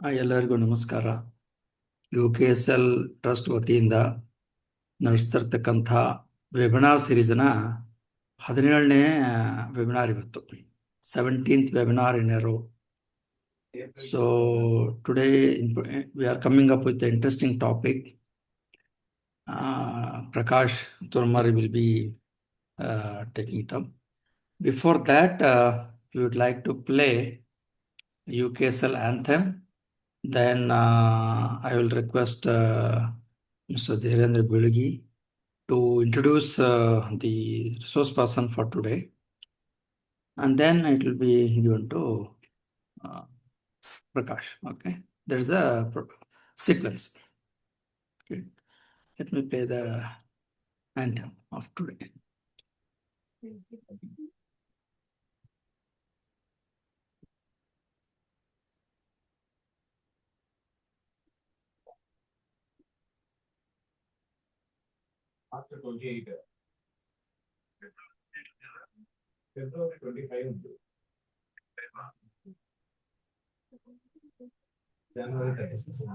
ಎಲ್ಲರಿಗೂ ನಮಸ್ಕಾರ. UKSL trust ವತಿಯಿಂದ ನಡೆಸ್ತಿರ್ತಕ್ಕಂಥ ವೆಬಿನಾರ್ ಸಿರೀಸ್ನ 17ನೇ ವೆಬಿನಾರ್ ಇವತ್ತು, 17th webinar in a row. So today we are coming up with an interesting topic. Prakash Turmari will be taking it up. Before that, we would like to play UKSL anthem. Then I will request Mr. Dhirendra Bilgi to introduce the resource person for today. And then it will be given to Prakash. Okay. There is a sequence. Okay. Let me play the anthem of today. After 28. February 25. January 36.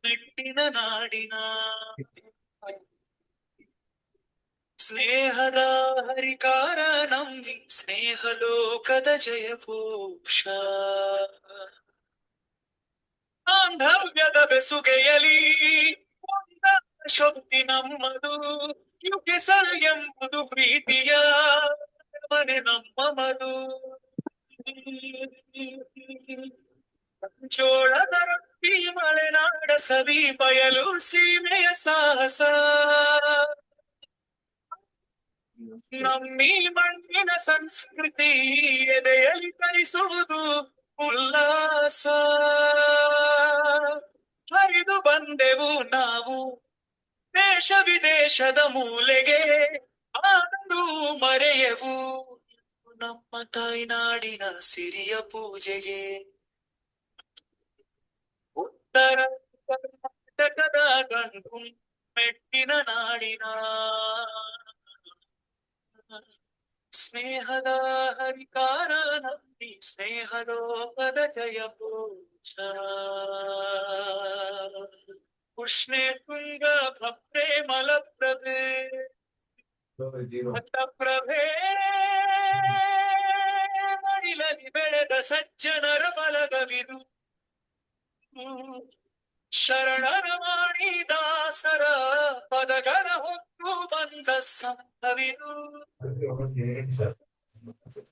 ಮೆಟ್ಟಿನ ನಾಡಿನ ಸ್ನೇಹದ ಹರಿಕಾರ ನಂಬಿ ಸ್ನೇಹ ಲೋಕದ ಜಯಪೋಷ ಬಾಂಧವ್ಯದ ಬೆಸುಗೆಯಲಿ ಶಕ್ತಿ ನಮ್ಮದು ಯುಕೆಸಲ್ ಎಂಬುದು ಪ್ರೀತಿಯ ಮನೆ ನಮ್ಮ ಮದು ಜೋಳದ ರೊಟ್ಟಿ ಮಲೆನಾಡ ಸವಿ ಬಯಲು ಸೀಮೆಯ ಸಾಹಸ ನಮ್ಮಿ ಮಣ್ಣಿನ ಸಂಸ್ಕೃತಿ ಎದೆಯಲ್ಲಿ ಕಲಿಸುವುದು ಉಲ್ಲಾಸ. ಹರಿದು ಬಂದೆವು ನಾವು ದೇಶ ವಿದೇಶದ ಮೂಲೆಗೆ, ಆದರೂ ಮರೆಯವು ನಮ್ಮ ತಾಯ್ನಾಡಿನ ಸಿರಿಯ ಪೂಜೆಗೆ. ಉತ್ತರ ಕರ್ನಾಟಕದ ಗಂಡು ಮೆಟ್ಟಿನ ನಾಡಿನ ಸ್ನೇಹದ ಹರಿಕಾರ ನಂಬಿ ಸ್ನೇಹಲೋಕದ ಜಯಪೋಷ. ಉಷ್ಣೆ ತುಂಗ ಭಕ್ತೆ ಮಲಪ್ರಭೆ ಪ್ರಭೆ ಮಡಿಲಲ್ಲಿ ಬೆಳೆದ ಸಜ್ಜನರ ಬಲಗವಿದು, ಶರಣರ ವಾಣಿ ದಾಸರ ಪದಗಳ ಹೊತ್ತು ಬಂದ ಸಂಭವಿದು,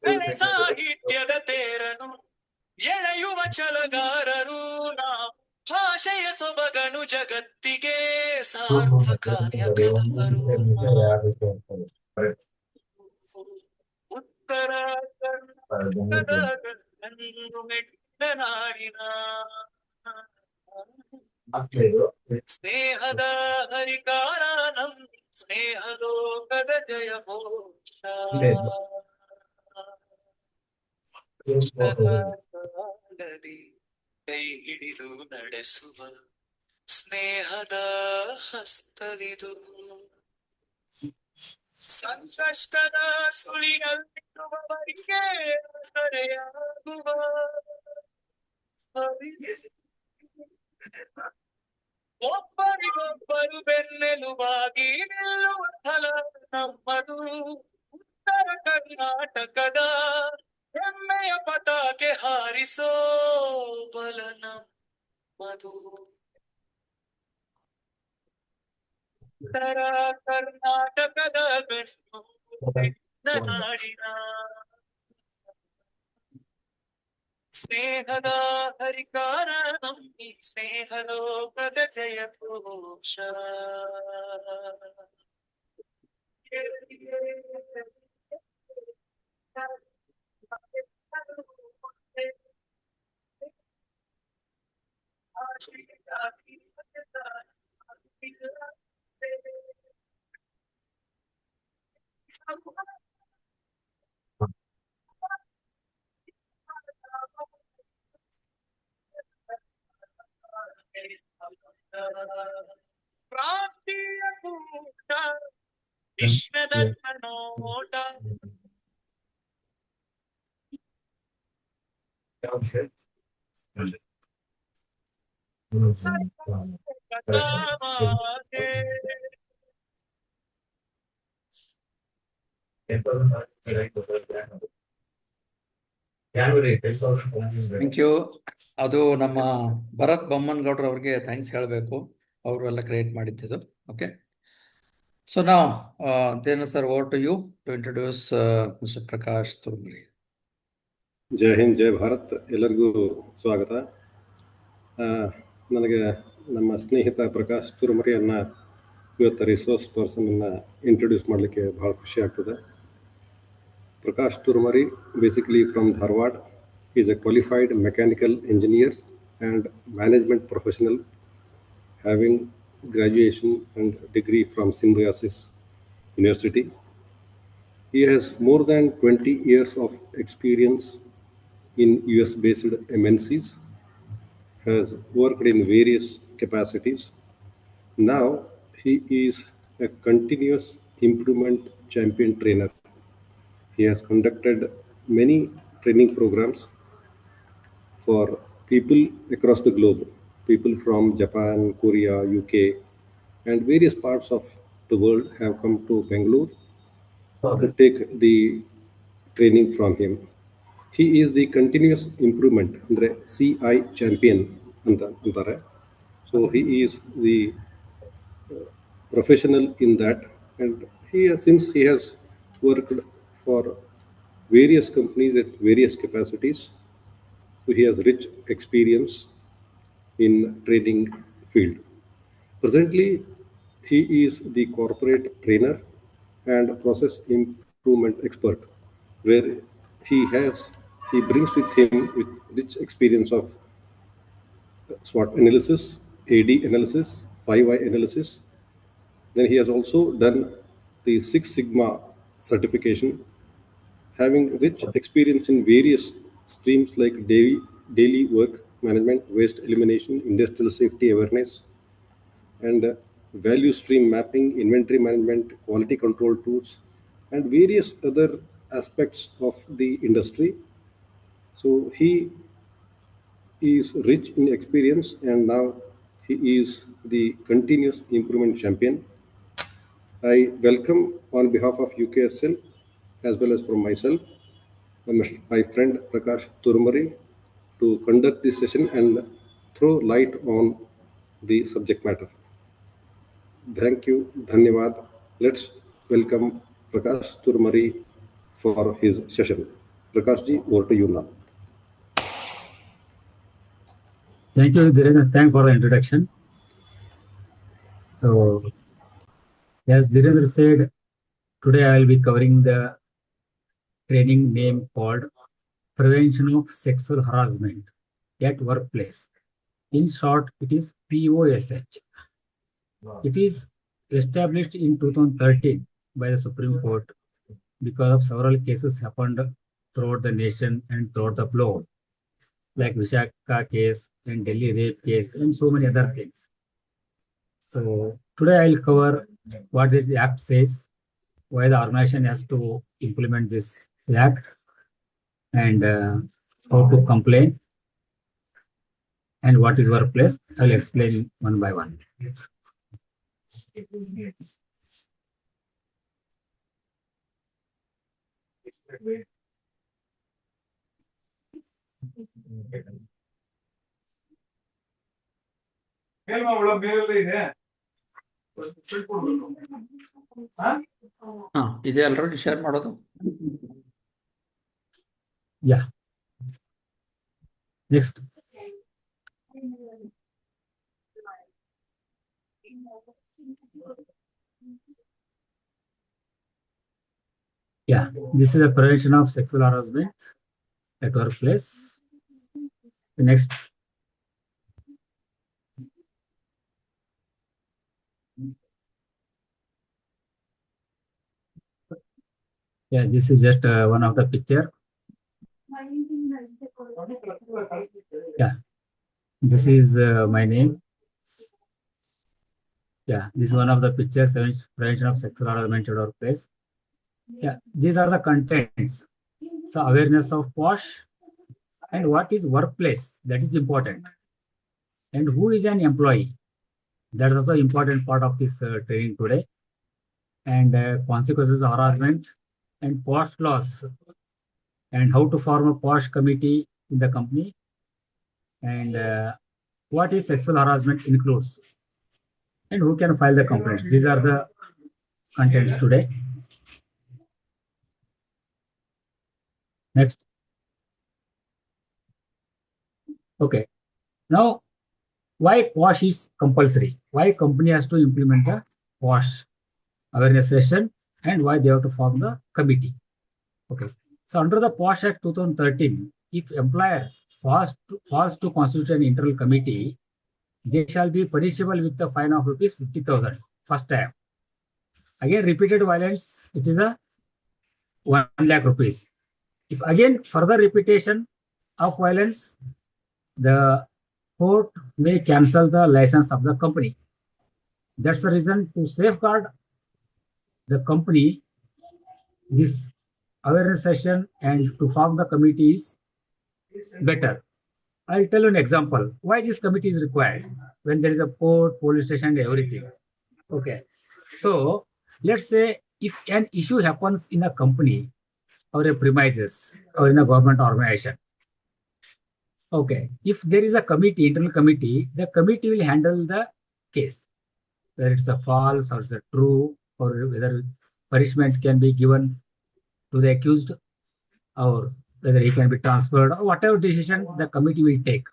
ಬೆಳೆ ಸಾಹಿತ್ಯದ ತೇರನು ಎಳೆಯುವ ಛಲಗಾರರು ನಾವು, ಭಾಷೆಯ ಸೊಬಗನು ಜಗತ್ತಿಗೆ ಸಾರುವ ಕಾಯಕದವರು. ಉತ್ತರ ಕರ್ನಾಟಕದ ಗಂಡು ಮೆಟ್ಟಿನ ನಾಡಿನ ಸ್ನೇಹದ ಹರಿಕಾರ ನಂಬಿ ಸ್ನೇಹ ಲೋಕದ ಜಯಪೋಷ. ಕೈ ಹಿಡಿದು ನಡೆಸುವ ಸ್ನೇಹದ ಹಸ್ತವಿದು, ಸಂಕಷ್ಟದ ಸುಳಿನಲ್ಲಿರುವವರಿಗೆ ಆಸರೆಯಾಗುವ ಒಬ್ಬರಿಗೊಬ್ಬರು ಬೆನ್ನೆಲುಬಾಗಿ ನಿಲ್ಲುವ ಫಲ ನಮ್ಮದು. ಉತ್ತರ ಕರ್ನಾಟಕದ ಹೆಮ್ಮೆಯ ಪತಾಕೆ ಹಾರಿಸೋ ಬಲ ನಮ್ಮದು. ಉತ್ತರ ಕರ್ನಾಟಕದ ಗಂಡು ಮೆಟ್ಟಿನ ನಾಡಿನ ಸ್ನೇಹದ ಹರಿಕಾರ ನಂಬಿ ಸ್ನೇಹ ಲೋಕದ ಜಯಪೋಷ. ಪ್ರಾಂತೀಯ ಕೂಟ ವಿಶ್ವದತ್ತ ನೋಟ ಕಥಾವಾಗೆ ಥ್ಯಾಂಕ್ ಯು. ಅದು ನಮ್ಮ ಭರತ್ ಬೊಮ್ಮನಗೌಡ್ರು ಅವ್ರಿಗೆ ಥ್ಯಾಂಕ್ಸ್ ಹೇಳಬೇಕು. ಅವರು ಎಲ್ಲ ಕ್ರಿಯೇಟ್ ಮಾಡಿದ್ದು. ಓಕೆ. ಸೊ ನಾವು ದೇನು sir, over to you to introduce mister Prakash Turmari. Jai Hind, Jai Bharat. ಎಲ್ಲರಿಗೂ ಸ್ವಾಗತ. ನನಗೆ ನಮ್ಮ ಸ್ನೇಹಿತ ಪ್ರಕಾಶ್ ತುರ್ಮರಿಯನ್ನು ಇವತ್ತು ರಿಸೋರ್ಸ್ ಪರ್ಸನನ್ನು ಇಂಟ್ರೊಡ್ಯೂಸ್ ಮಾಡಲಿಕ್ಕೆ ಭಾಳ ಖುಷಿ ಆಗ್ತದೆ. Prakash Turmari, basically from Dharwad, is a qualified mechanical engineer and management professional, having graduation and degree from Symbiosis University. He has more than 20 years of experience in US-based MNCs, has worked in various capacities. Now he is a continuous improvement champion trainer. He has conducted many training programs for people across the globe, people from Japan, Korea, UK, and various parts of the world have come to Bangalore to take the training from him. He is the continuous improvement, andre CI champion antare. So he is the professional in that, and since he has worked for various companies at various capacities, so he has rich experience in training field. Presently, he is the corporate trainer and process improvement expert, where he brings with him with rich experience of SWOT analysis, AD analysis, 5i analysis. Then he has also done the Six Sigma certification, having rich experience in various streams like daily work management, waste elimination, industrial safety awareness, and value stream mapping, inventory management, quality control tools, and various other aspects of the industry. So he is rich in experience, and now he is the continuous improvement champion. I welcome on behalf of UKSL as well as from myself, my friend Prakash Turmari, to conduct this session and throw light on the subject matter. Thank you, Dhanyavad. Let's welcome Prakash Turmari for his session. Prakash ji, over to you now. Thank you, Dhirendra. Thanks for the introduction. So, as Dhirendra said, today I will be covering the training name called Prevention of Sexual Harassment at Workplace. In short, it is POSH. It is established in 2013 by the Supreme Court because of several cases happened throughout the nation and throughout the globe, like Vishaka case and Delhi rape case and so many other things. So today I'll cover what the act says, why the organization has to implement this act, and how to complain, and what is workplace. I'll explain one by one. ಇದೆ already share ಮಾಡೋದು. Yeah. Next. Yeah, this is a prevention of sexual harassment at workplace. The next. Yeah, this is just one of the picture. Yeah, this is my name. Yeah, this is one of the pictures, prevention of sexual harassment at workplace. Yeah, these are the contents. So awareness of POSH and what is workplace, that is important. And who is an employee? That is also important part of this training today. And consequences of harassment and POSH laws and how to form a POSH committee in the company. And what is sexual harassment includes and who can file the complaints. These are the contents today. Next. Okay. Now, why POSH is compulsory? Why company has to implement the POSH awareness session and why they have to form the committee? Okay. So under the POSH Act 2013, if employer fails to constitute an internal committee, they shall be punishable with the fine of rupees 50,000 first time. Again, repeated violence, it is a 1 lakh rupees. If again further repetition of violence, the court may cancel the license of the company. That's the reason to safeguard the company, this awareness session and to form the committee is better. I'll tell you an example why this committee is required when there is a court, police station, and everything. Okay. So let's say if an issue happens in a company or a premises or in a government organization. Okay. If there is a committee, internal committee, the committee will handle the case, whether it's a false or it's a true, or whether punishment can be given to the accused or whether he can be transferred or whatever decision the committee will take.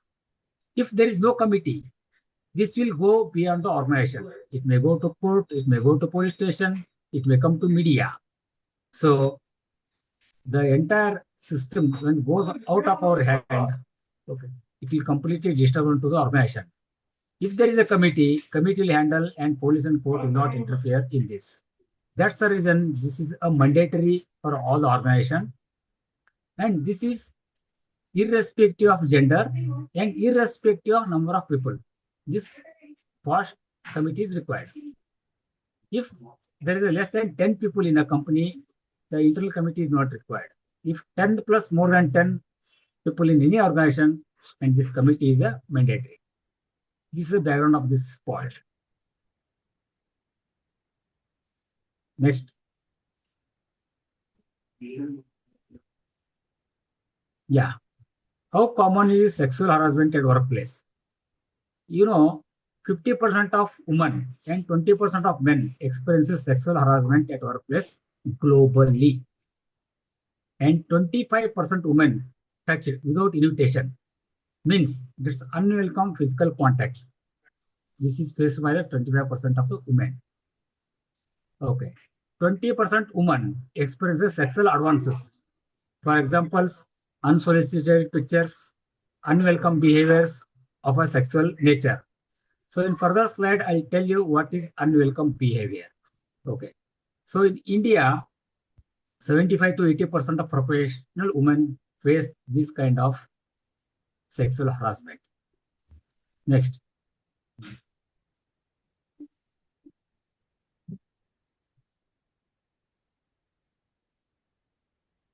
If there is no committee, this will go beyond the organization. It may go to court, it may go to police station, it may come to media. So the entire system, when it goes out of our hand, okay, it will completely disturb to the organization. If there is a committee will handle and police and court will not interfere in this. That's the reason this is a mandatory for all the organization. And this is irrespective of gender and irrespective of number of people. This POSH committee is required. If there is a less than 10 people in a company, the internal committee is not required. If 10 plus more than 10 people in any organization, and this committee is a mandatory. This is the background of this POSH. Next. Yeah. How common is sexual harassment at workplace? 50% of women and 20% of men experiences sexual harassment at workplace globally. And 25% women touch it without invitation. Means this unwelcome physical contact. This is faced by the 25% of the women. Okay. 20% women experiences sexual advances. For example, unsolicited pictures, unwelcome behaviors of a sexual nature. So in further slide, I'll tell you what is unwelcome behavior. Okay. So in India, 75 to 80% of professional women face this kind of sexual harassment. Next.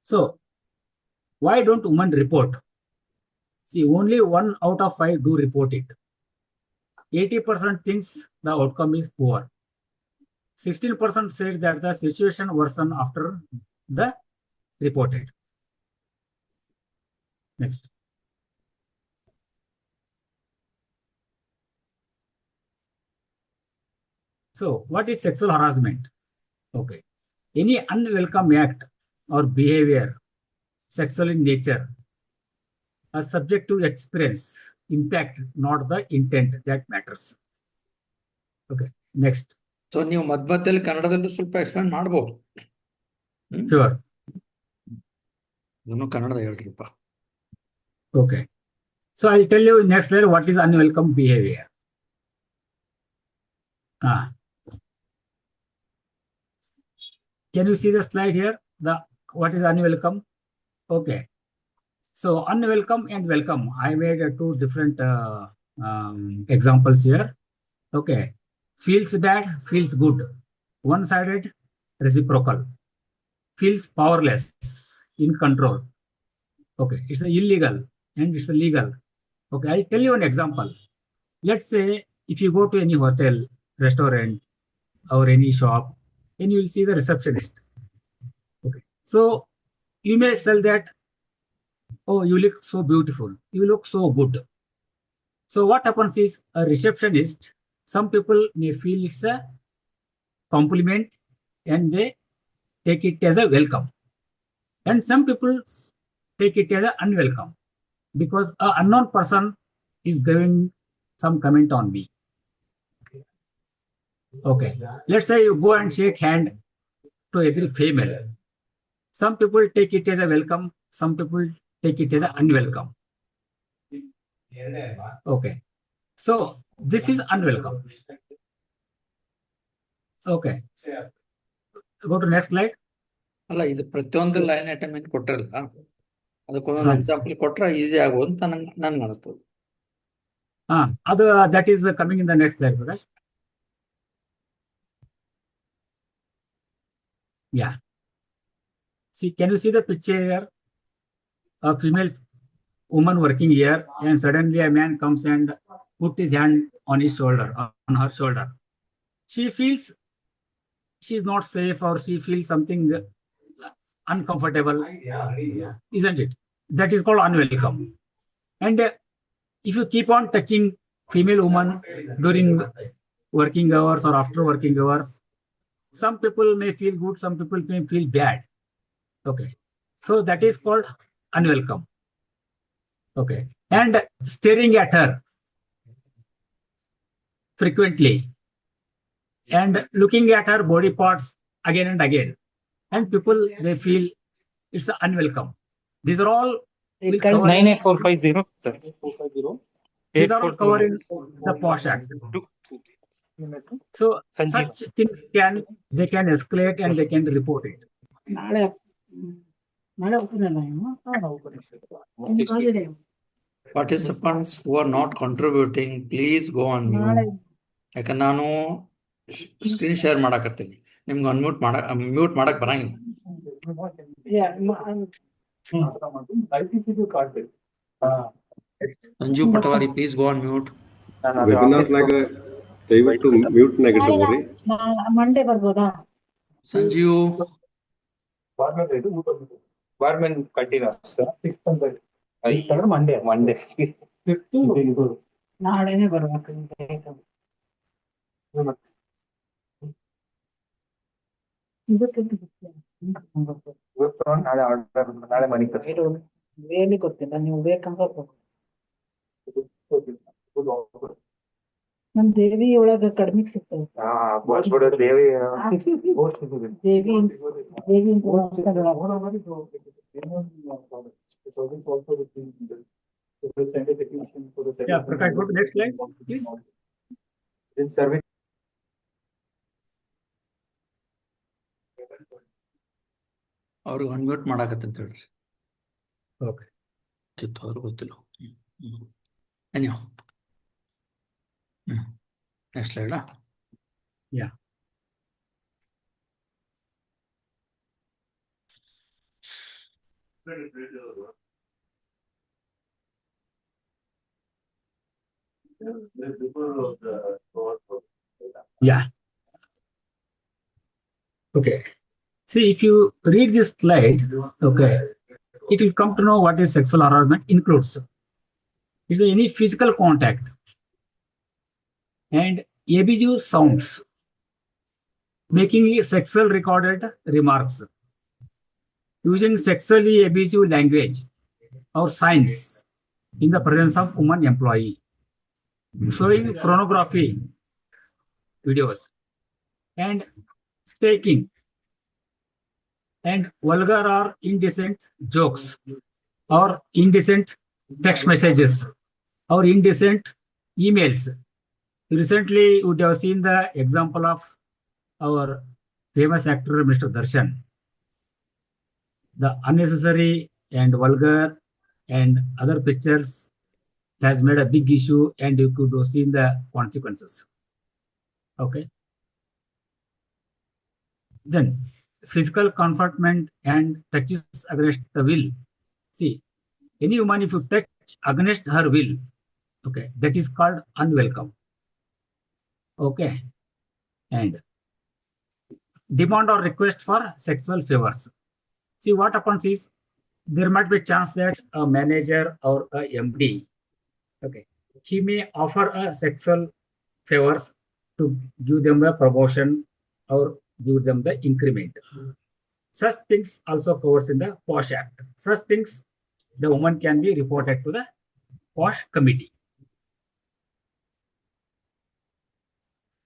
So why don't women report? See, only 1 out of 5 do report it. 80% thinks the outcome is poor. 16% said that the situation worsened after the reported. Next. So what is sexual harassment? Okay. Any unwelcome act or behavior, sexual in nature, a subjective experience, impact, not the intent that matters. Okay. Next. So ನೀವು ಮಧ್ಯದಲ್ಲಿ ಕನ್ನಡದಲ್ಲೂ ಸ್ವಲ್ಪ explain ಮಾಡ್ಬೋದು. Sure. ಇದನ್ನು ಕನ್ನಡದ ಹೇಳ್ರಿಪ್ಪ. Okay. So I'll tell you next slide what is unwelcome behavior. Can you see the slide here? What is unwelcome? Okay. So unwelcome and welcome. I made 2 different examples here. Okay. feels bad, feels good, one-sided, reciprocal, feels powerless, in control. Okay, it's illegal and it's legal. Okay, I'll tell you an example. Let's say if you go to any hotel, restaurant, or any shop, and you will see the receptionist. Okay, so you may sell that, oh, you look so beautiful, you look so good. So what happens is a receptionist, some people may feel it's a compliment and they take it as a welcome. And some people take it as an unwelcome because an unknown person is giving some comment on me. Okay, let's say you go and shake hand to every female. Some people take it as a welcome, some people take it as an unwelcome. Okay, so this is unwelcome. Okay, go to next slide. ಅಲ್ಲ ಇದು ಪ್ರತಿಯೊಂದು line item ಏನು ಕೊಟ್ಟಿರಲ್ಲ, ಅದಕ್ಕೊಂದೊಂದು example ಕೊಟ್ರೆ easy ಆಗೋದು ಅಂತ ನನ್ಗೆ ಅನಿಸ್ತದೆ. That is coming in the next slide, Prakash. Yeah. See, can you see the picture here? A female woman working here, and suddenly a man comes and put his hand on his shoulder, on her shoulder. She feels she's not safe, or she feels something uncomfortable, isn't it? That is called unwelcome. And if you keep on touching female woman during working hours or after working hours, some people may feel good, some people may feel bad. Okay, so that is called unwelcome. Okay, and staring at her frequently and looking at her body parts again and again, and people, they feel it's unwelcome. These are all 98450, sir. These are all covered in the POSH Act. So Sanjeev. such things they can escalate and they can report it. Participants who are not contributing, please go on mute. ಯಾಕಂದ್ರೆ ನಾನು screen share ಮಾಡಕತ್ತೀನಿ, ನಿಮ್ಗೆ mute ಮಾಡಕ್ ಬರಂಗಿಲ್ಲ. Sanjeev Patwari, please go on mute. ವೆಬಿನಾರ್ನಾಗ ದಯವಿಟ್ಟು ಮ್ಯೂಟ್ನಾಗ ಇಟ್ಕೋರಿ. Monday ಬರ್ಬೋದಾ Sanjeev? Monday ನಾಳೆನೆ ಬರ್ಬೇಕು. ನಾಳೆ ಮನೆಗೆ ವೇಲಿ ಗೊತ್ತಿಲ್ಲ, ನೀವು ಬೇಕಂದ್ರೆ ನಮ್ ದೇವಿ ಒಳಗ ಕಡಿಮೆ ಸಿಗ್ತದೆ. ದೇವಿ ದೇವಿ Yeah, Prakash, go to next slide, please. Service ಅವ್ರಿಗೆ ಅನ್ಮ್ಯೂಟ್ ಮಾಡಾಕತ್ತಂತ ಹೇಳ್ರಿ. Okay. ಅವ್ರಿಗೆ ಗೊತ್ತಿಲ್ಲ. Next slide. Yeah. Yeah. Okay. See, if you read this slide, okay, it will come to know what is sexual harassment includes. It's any physical contact and abusive sounds, making sexual recorded remarks, using sexually abusive language or signs in the presence of woman employee, showing pornography videos, and staking and vulgar or indecent jokes or indecent text messages or indecent emails. Recently, you would have seen the example of our famous actor, Mr. Darshan. The unnecessary and vulgar and other pictures has made a big issue, and you could have seen the consequences. Okay. Then physical confinement and touches against the will. See, any woman if you touch against her will, okay, that is called unwelcome. Okay. And demand or request for sexual favors. See, what happens is there might be a chance that a manager or a MD, okay, he may offer a sexual favors to give them a promotion or give them the increment. Such things also covers in the POSH Act. Such things the woman can be reported to the POSH committee.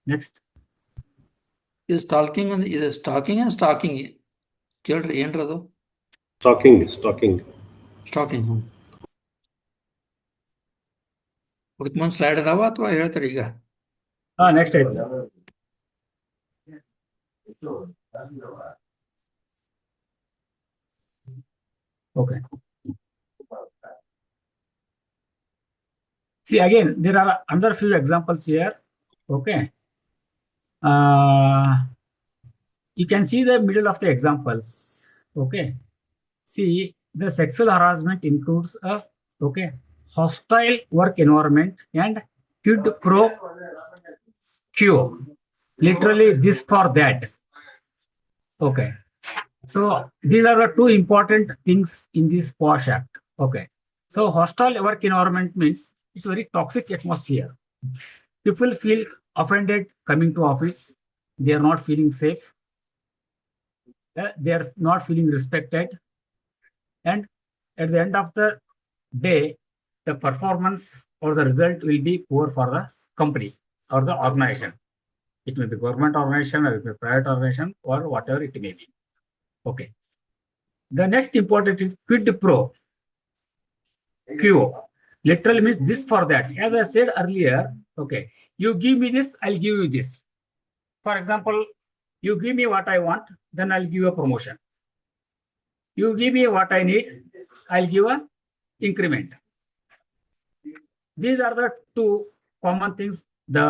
Next. Is stalking and stalking. ಕೇಳ್ರಿ ಏನ್ರದು Stalking. Stalking ಅದಕ್ಕೆ ಮುಂದೆ slide ಅದಾವ ಅಥವಾ ಹೇಳ್ತಾರೆ ಈಗ? Next ಆಯ್ತು. Okay. See, again, there are another few examples here. Okay. You can see the middle of the examples. Okay. See, the sexual harassment includes a hostile work environment and quid pro quo. Literally this for that. Okay. So these are the two important things in this POSH Act. Okay. So hostile work environment means it's a very toxic atmosphere. People feel offended coming to office. They are not feeling safe. They are not feeling respected. And at the end of the day, the performance or the result will be poor for the company or the organization. It may be government organization or it may be private organization or whatever it may be. Okay. The next important is quid pro quo. Literally means this for that. As I said earlier, okay, you give me this, I'll give you this. For example, you give me what I want, then I'll give you a promotion. You give me what I need, I'll give a increment. These are the two common things the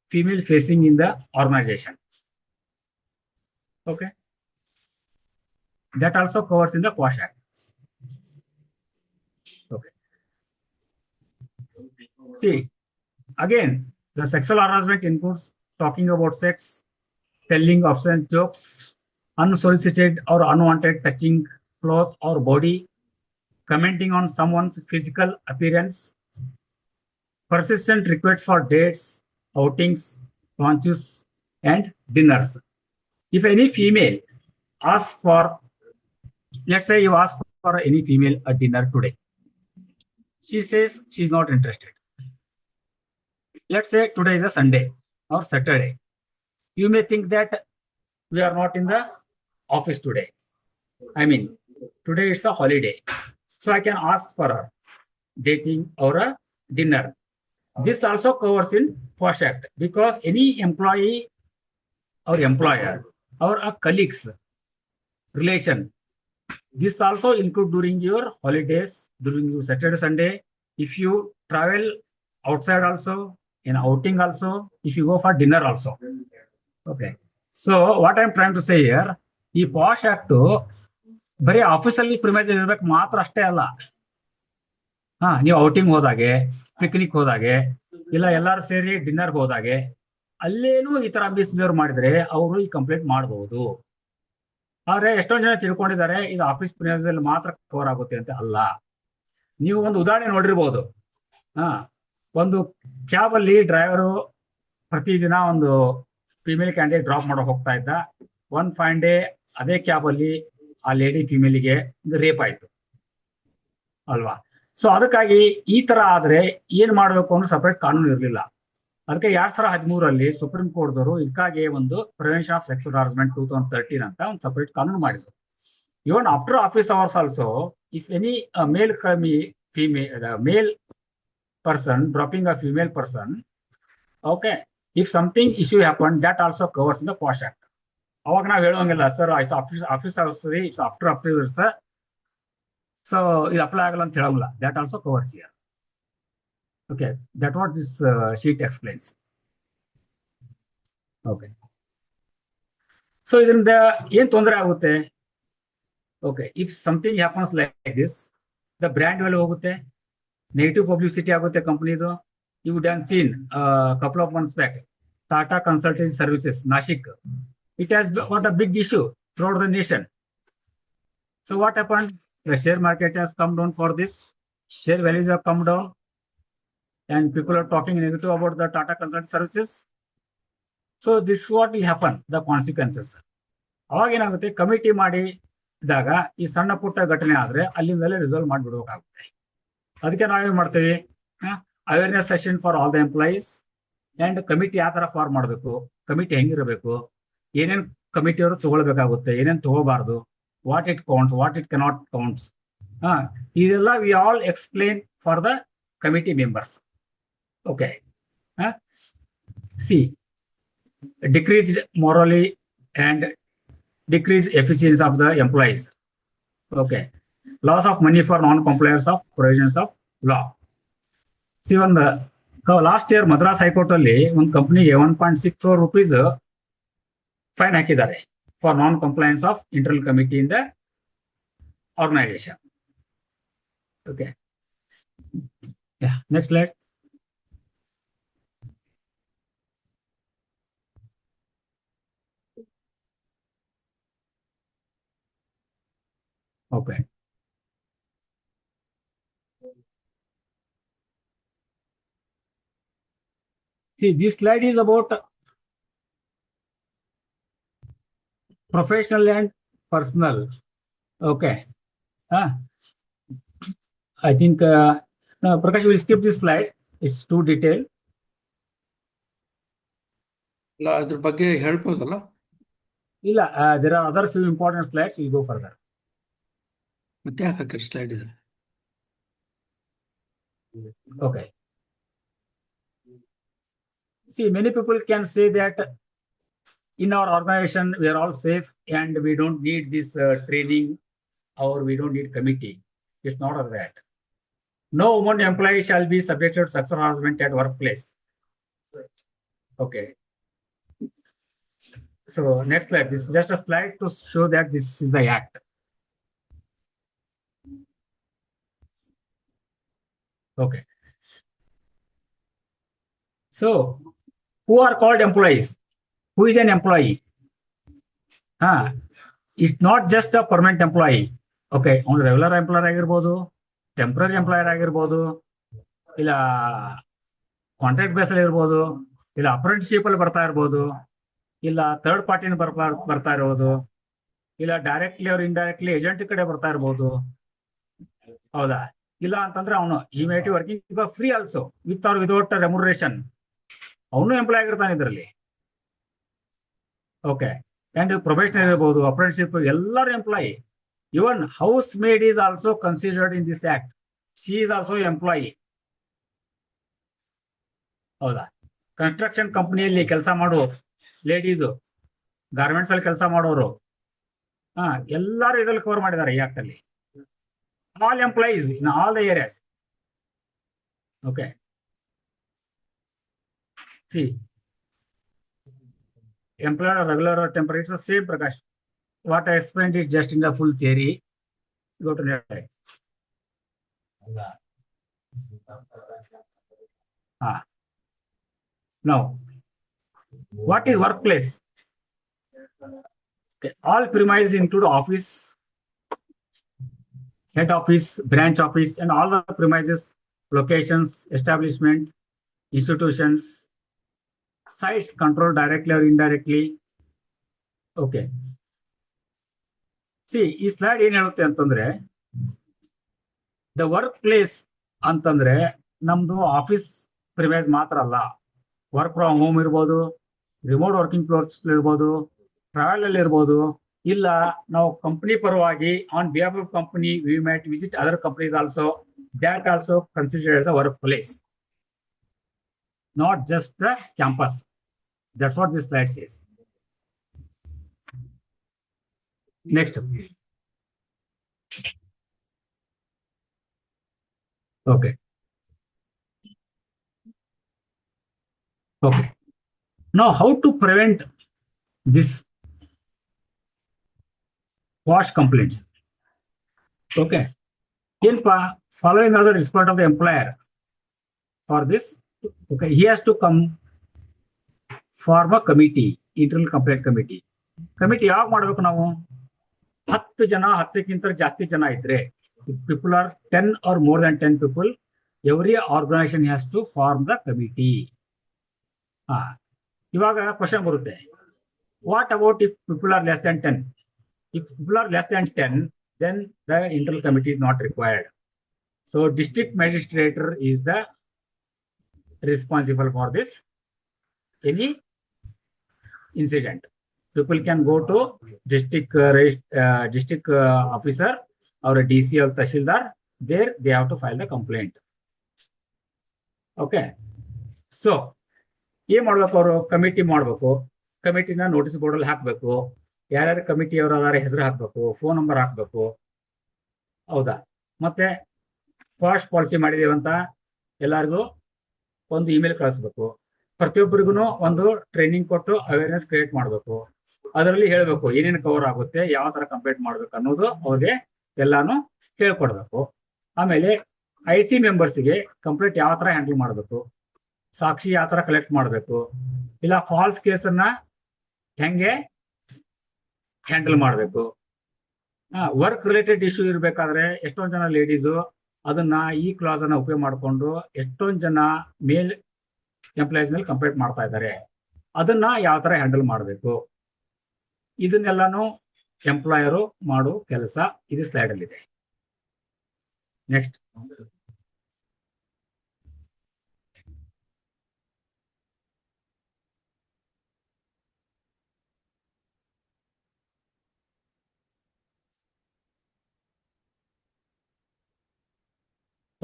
female facing in the organization. Okay. That also covers in the POSH Act. Okay. See, again, the sexual harassment includes talking about sex, telling obscene jokes, unsolicited or unwanted touching cloth or body, commenting on someone's physical appearance, persistent requests for dates, outings, lunches, and dinners. If any female asks for, let's say you ask for any female a dinner today, she says she's not interested. Let's say today is a Sunday or Saturday. You may think that we are not in the office today. I mean, today it's a holiday. So I can ask for a dating or a dinner. This also covers in POSH Act because any employee or employer or a colleague's relation, this also include during your holidays, during your Saturday, Sunday, if you travel outside also, in outing also, if you go for dinner also. Okay. So what I'm trying to say here, ಈ POSH Act ಬರೀ ಆಫೀಸಲ್ಲಿ premise ಇರ್ಬೇಕು ಮಾತ್ರ ಅಷ್ಟೇ ಅಲ್ಲ. ನೀವು outing ಹೋದಾಗೆ, picnic ಹೋದಾಗೆ, ಇಲ್ಲ ಎಲ್ಲರೂ ಸೇರಿ ಡಿನ್ನರ್ಗೆ ಹೋದಾಗೆ, ಅಲ್ಲೇನು ಈ ತರ ಮಿಸ್ಬಿಹೇವ್ ಮಾಡಿದ್ರೆ ಅವರು ಈ ಕಂಪ್ಲೇಂಟ್ ಮಾಡಬಹುದು. ಆದ್ರೆ ಎಷ್ಟೊಂದು ಜನ ತಿಳ್ಕೊಂಡಿದ್ದಾರೆ ಇದು ಆಫೀಸ್ ಪ್ರಿಮೈಸ್ ಅಲ್ಲಿ ಮಾತ್ರ ಕವರ್ ಆಗುತ್ತೆ ಅಂತ ಅಲ್ಲ. ನೀವು ಒಂದು ಉದಾಹರಣೆ ನೋಡಿರ್ಬೋದು. ಒಂದು ಕ್ಯಾಬ್ ಅಲ್ಲಿ ಡ್ರೈವರು ಪ್ರತಿದಿನ ಒಂದು ಫಿಮೇಲ್ ಕ್ಯಾಂಡಿಡೇಟ್ ಡ್ರಾಪ್ ಮಾಡೋ ಹೋಗ್ತಾ ಇದ್ದ. ಒನ್ ಫೈನ್ ಡೇ ಅದೇ ಕ್ಯಾಬ್ ಅಲ್ಲಿ ಆ ಲೇಡಿ ಫಿಮೇಲಿಗೆ ರೇಪ್ ಆಯ್ತು ಅಲ್ವಾ. ಸೊ ಅದಕ್ಕಾಗಿ ಈ ತರ ಆದ್ರೆ ಏನ್ ಮಾಡ್ಬೇಕು ಅನ್ನೋ ಸಪರೇಟ್ ಕಾನೂನು ಇರಲಿಲ್ಲ. ಅದಕ್ಕೆ 2013 ಸುಪ್ರೀಂ ಕೋರ್ಟ್ದವರು ಇದಕ್ಕಾಗಿ ಒಂದು ಪ್ರಿವೆನ್ಷನ್ ಆಫ್ ಸೆಕ್ಸುವಲ್ ಹರಾಸ್ಮೆಂಟ್ 2013 ಅಂತ ಒಂದು ಸಪರೇಟ್ ಕಾನೂನು ಮಾಡಿದ್ರು. Even after office hours also if any male person dropping a female person, okay, if something issue happened, that also covers in the POSH Act. ಅವಾಗ ನಾವು ಹೇಳುವಂಗಿಲ್ಲ sir office hours it's after hours, so ಇದು apply ಆಗಲ್ಲ ಅಂತ ಹೇಳಂಗಿಲ್ಲ. that also covers here. Okay, that what this sheet explains. Okay. So ಇದರಿಂದ ಏನ್ ತೊಂದರೆ ಆಗುತ್ತೆ? Okay, if something happens like this, the brand value ಹೋಗುತ್ತೆ, ನೆಗೆಟಿವ್ ಪಬ್ಲಿಸಿಟಿ ಆಗುತ್ತೆ ಕಂಪನಿದು. You would have seen couple of months back Tata Consultancy Services, Nashik. It has got a big issue throughout the nation. So what happened? The share market has come down for this. Share values have come down, and people are talking negative about the Tata Consultancy Services. So this is what will happen, the consequences. ಅವಾಗ ಏನಾಗುತ್ತೆ, committee ಮಾಡಿದಾಗ ಈ ಸಣ್ಣ ಪುಟ್ಟ ಘಟನೆ ಆದ್ರೆ ಅಲ್ಲಿಂದಲೇ resolve ಮಾಡಿಬಿಡ್ಬೇಕಾಗುತ್ತೆ. ಅದಕ್ಕೆ ನಾವೇನ್ ಮಾಡ್ತೀವಿ, awareness session for all the employees. And committee ಯಾವ ತರ ಫಾರ್ಮ್ ಮಾಡಬೇಕು, ಕಮಿಟಿ ಹೆಂಗಿರಬೇಕು, ಏನೇನ್ ಕಮಿಟಿಯವರು ತಗೊಳ್ಬೇಕಾಗುತ್ತೆ, ಏನೇನ್ ತಗೋಬಾರ್ದು, what it counts, what it cannot counts, ಇದೆಲ್ಲ we all explain for the committee members. Okay. See, decreased morally and decreased efficiency of the employees. Okay. Loss of money for non-compliance of provisions of law. See, on the last year Madras High Court ಅಲ್ಲಿ ಒಂದು ಕಂಪನಿಗೆ 1.64 rupees fine ಹಾಕಿದ್ದಾರೆ for non compliance of internal committee in the organisation. Okay. Next slide. Okay. See, this slide is about professional and personal. Okay. I think no, Prakash will skip this slide. It's too detailed. ಇಲ್ಲ, ಅದ್ರ ಬಗ್ಗೆ ಹೇಳ್ಬೋದಲ್ಲ? ಇಲ್ಲ, there are other few important slides. We'll go further. ಮತ್ತೆ ಯಾಕೆ ಹಾಕಿರಿ slide ಇದೆ? Okay. See, many people can say that in our organization we are all safe and we don't need this training, or we don't need committee. It's not like that. No woman employee shall be subjected to sexual harassment at workplace. Okay. So next slide. This is just a slide to show that this is the act. Okay. So who are called employees? Who is an employee? It's not just a permanent employee. Okay, on regular employer ಆಗಿರ್ಬೋದು, temporary employer ಆಗಿರ್ಬೋದು, ಇಲ್ಲ contract base ಅಲ್ಲಿ ಇರ್ಬೋದು, ಇಲ್ಲ apprenticeship ಅಲ್ಲಿ ಬರ್ತಾ ಇರ್ಬೋದು, ಇಲ್ಲ ಥರ್ಡ್ ಪಾರ್ಟಿನ ಬರ್ತಾ ಇರ್ಬೋದು, ಇಲ್ಲ ಡೈರೆಕ್ಟ್ಲಿ ಅವ್ರು ಇಂಡೈರೆಕ್ಟ್ಲಿ ಏಜೆಂಟ್ ಕಡೆ ಬರ್ತಾ ಇರ್ಬೋದು. ಹೌದಾ? ಇಲ್ಲ ಅಂತಂದ್ರೆ ಅವನು ಈ may be working free also, with or without remuneration, ಅವನು ಎಂಪ್ಲಾಯ್ ಆಗಿರ್ತಾನೆ ಇದರಲ್ಲಿ. ಓಕೆ. ಅಂಡ್ ಪ್ರೊಫೆಷನಲ್ ಇರ್ಬೋದು, ಅಪ್ರೆಂಟಿಸ್ಶಿಪ್, ಎಲ್ಲರೂ employee. Even house maid is also considered in this act. She is also employee. ಹೌದಾ? ಕನ್ಸ್ಟ್ರಕ್ಷನ್ ಕಂಪನಿಯಲ್ಲಿ ಕೆಲಸ ಮಾಡೋ ಲೇಡೀಸು, ಗಾರ್ಮೆಂಟ್ಸ್ ಅಲ್ಲಿ ಕೆಲಸ ಮಾಡೋರು, ಎಲ್ಲರೂ ಇದರಲ್ಲಿ ಕವರ್ ಮಾಡಿದ್ದಾರೆ ಈ ಆಕ್ಟ್ ಅಲ್ಲಿ. All employees in all the areas. Okay. See, employer, regular or temporary, it's the same, Prakash. What I explained is just in the full theory. Go to next slide. Now, what is workplace? Okay. All premises include office, head office, branch office, and all the premises, locations, establishment, institutions, sites controlled directly or indirectly. Okay. See, ಈ slide ಏನ್ ಹೇಳುತ್ತೆ ಅಂತಂದ್ರೆ, the work place ಅಂತಂದ್ರೆ ನಮ್ದು office premise ಮಾತ್ರ ಅಲ್ಲ. Work from home ಇರ್ಬೋದು, remote working place ಇರ್ಬೋದು, ಟ್ರಾವೆಲ್ ಅಲ್ಲಿ ಇರ್ಬೋದು, ಇಲ್ಲ ನಾವು ಕಂಪನಿ ಪರವಾಗಿ on behalf of company we might visit other companies also. That also considered as a workplace, not just the campus. That's what this slide says. Next. Okay. Okay. Now, how to prevent this wash complaints? Okay. Following are the response of the employer for this. Okay, he has to come form a committee, internal complaint committee. Committee ಯಾವಾಗ ಮಾಡ್ಬೇಕು ನಾವು? 10 ಜನ 10ಕ್ಕಿಂತ ಜಾಸ್ತಿ ಜನ ಇದ್ರೆ, people are 10 or more than 10 people, every organization has to form the committee. ಇವಾಗ question ಬರುತ್ತೆ, what about if people are less than 10? If people are less than 10, then the internal committee is not required. So district magistrate is the responsible for this any incident. People can go to district officer or a DC or Tahsildar. There they have to file the complaint. Okay. So, ಏನ್ ಮಾಡ್ಬೇಕು? ಅವರು committee ಮಾಡ್ಬೇಕು. ಕಮಿಟಿನ notice board ಅಲ್ಲಿ ಹಾಕ್ಬೇಕು. ಯಾರ್ಯಾರು committee ಅವರು ಅದರ ಹೆಸರು ಹಾಕ್ಬೇಕು, ಫೋನ್ ನಂಬರ್ ಹಾಕ್ಬೇಕು. ಹೌದಾ? ಮತ್ತೆ ಫಾಸ್ಟ್ ಪಾಲಿಸಿ ಮಾಡಿದೇವಂತ ಎಲ್ಲರಿಗೂ ಒಂದು ಇಮೇಲ್ ಕಳಿಸ್ಬೇಕು. ಪ್ರತಿಯೊಬ್ಬರಿಗೂ ಒಂದು ಟ್ರೈನಿಂಗ್ ಕೊಟ್ಟು ಅವೇರ್ನೆಸ್ ಕ್ರಿಯೇಟ್ ಮಾಡಬೇಕು. ಅದರಲ್ಲಿ ಹೇಳ್ಬೇಕು ಏನೇನು ಕವರ್ ಆಗುತ್ತೆ, ಯಾವ ತರ ಕಂಪ್ಲೇಂಟ್ ಮಾಡ್ಬೇಕು ಅನ್ನೋದು ಅವ್ರಿಗೆ ಎಲ್ಲಾನು ಹೇಳ್ಕೊಡ್ಬೇಕು. ಆಮೇಲೆ IC ಮೆಂಬರ್ಸ್ಗೆ ಕಂಪ್ಲೇಂಟ್ ಯಾವ ತರ ಹ್ಯಾಂಡಲ್ ಮಾಡಬೇಕು, ಸಾಕ್ಷಿ ಯಾವ ತರ ಕಲೆಕ್ಟ್ ಮಾಡಬೇಕು, ಇಲ್ಲ ಫಾಲ್ಸ್ ಕೇಸನ್ನ ಹೆಂಗೆ ಹ್ಯಾಂಡಲ್ ಮಾಡಬೇಕು. ವರ್ಕ್ ರಿಲೇಟೆಡ್ ಇಶ್ಯೂ ಇರ್ಬೇಕಾದ್ರೆ ಎಷ್ಟೊಂದು ಜನ ಲೇಡೀಸು ಅದನ್ನ ಈ ಕ್ಲಾಸ್ ಅನ್ನ ಉಪಯೋಗ ಮಾಡಿಕೊಂಡು ಎಷ್ಟೊಂದು ಜನ ಮೇಲ್ ಎಂಪ್ಲಾಯೀಸ್ ಮೇಲೆ ಕಂಪ್ಲೇಂಟ್ ಮಾಡ್ತಾ ಇದ್ದಾರೆ. ಅದನ್ನ ಯಾವ ತರ ಹ್ಯಾಂಡಲ್ ಮಾಡಬೇಕು, ಇದನ್ನೆಲ್ಲಾನು ಎಂಪ್ಲಾಯರು ಮಾಡೋ ಕೆಲಸ ಇದು ಸ್ಲೈಡ್ ಅಲ್ಲಿ ಇದೆ. ನೆಕ್ಸ್ಟ್,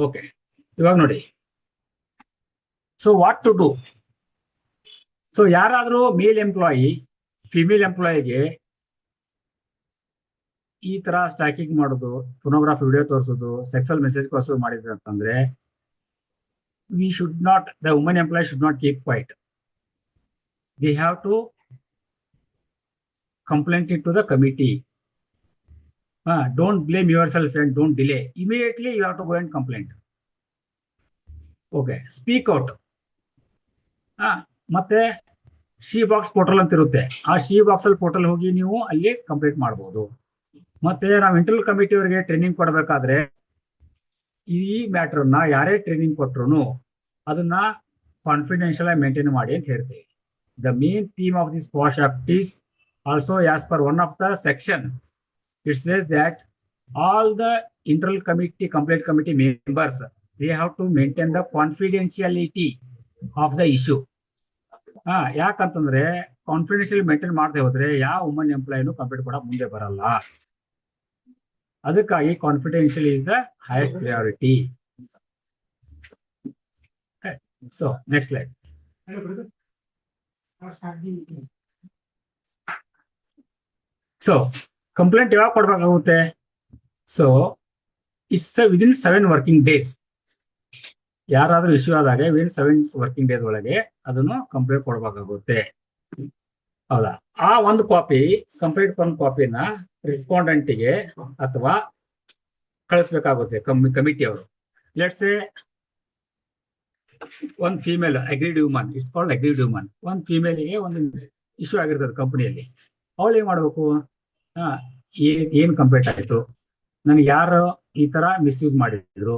ಓಕೆ, ಇವಾಗ ನೋಡಿ. So what to do? So ಯಾರಾದ್ರೂ ಮೇಲ್ ಎಂಪ್ಲಾಯಿ ಫಿಮೇಲ್ ಎಂಪ್ಲಾಯಿಗೆ ಈ ತರ ಸ್ಟಾಕಿಂಗ್ ಮಾಡೋದು, ಫೋನೋಗ್ರಾಫ್ ವಿಡಿಯೋ ತೋರಿಸೋದು, ಸೆಕ್ಸುವಲ್ ಮೆಸೇಜ್ ಕಳ್ಸೋದು ಮಾಡಿದ್ರೆ ಅಂತಂದ್ರೆ we should not, the woman employee should not keep quiet. They have to complain it to the committee. Don't blame yourself and don't delay. Immediately you have to go and complain. Okay, speak out. ಮತ್ತೆ she box portal ಅಂತ ಇರುತ್ತೆ. ಆ she box ಅಲ್ಲಿ portal ಹೋಗಿ ನೀವು ಅಲ್ಲಿ complete ಮಾಡಬಹುದು. ಮತ್ತೆ ನಾವು ಇಂಟರ್ನಲ್ ಕಮಿಟಿ ಅವರಿಗೆ ಟ್ರೈನಿಂಗ್ ಕೊಡಬೇಕಾದ್ರೆ ಈ ಮ್ಯಾಟರ್ನ ಯಾರೇ ಟ್ರೈನಿಂಗ್ ಕೊಟ್ರು ಅದನ್ನ ಕಾನ್ಫಿಡೆನ್ಷಿಯಲ್ ಆಗಿ ಮೇಂಟೈನ್ ಮಾಡಿ ಅಂತ ಹೇಳ್ತೀವಿ. The main theme of this wash act is also as per one of the section, it says that all the internal committee complaint committee members they have to maintain the confidentiality of the issue. ಯಾಕಂತಂದ್ರೆ confidential maintain ಮಾಡದೆ ಹೋದ್ರೆ ಯಾವ woman ಎಂಪ್ಲಾಯಿನೂ complaint ಕೂಡ ಮುಂದೆ ಬರಲ್ಲ. ಅದಕ್ಕಾಗಿ confidential is the highest priority. So next slide. So complaint ಯಾವಾಗ ಕೊಡ್ಬೇಕಾಗುತ್ತೆ? So it's within 7 working days. ಯಾರಾದ್ರೂ ಇಶ್ಯೂ ಆದಾಗ ವಿದಿನ್ 7 ವರ್ಕಿಂಗ್ ಡೇಸ್ ಒಳಗೆ ಅದನ್ನು ಕಂಪ್ಲೇಂಟ್ ಕೊಡ್ಬೇಕಾಗುತ್ತೆ. ಹೌದಾ? ಆ ಒಂದು ಕಾಪಿ, ಕಂಪ್ಲೇಂಟ್ ಒಂದು ಕಾಪಿನ ರೆಸ್ಪಾಂಡೆಂಟ್ಗೆ ಅಥವಾ ಕಳಿಸ್ಬೇಕಾಗುತ್ತೆ ಕಮಿಟಿ ಅವರು. ಲೆಟ್ಸ್ ಸೇ ಒಂದು female agreed woman, it's called agreed woman. ಒಂದು ಫೀಮೇಲ್ಗೆ ಒಂದು ಇಶ್ಯೂ ಆಗಿರ್ತದೆ ಕಂಪನಿಯಲ್ಲಿ. ಅವಳು ಏನ್ ಮಾಡ್ಬೇಕು? ಏನ್ ಕಂಪ್ಲೇಂಟ್ ಆಯ್ತು, ನನಗೆ ಯಾರು ಈ ತರ ಮಿಸ್ಯೂಸ್ ಮಾಡಿದ್ರು,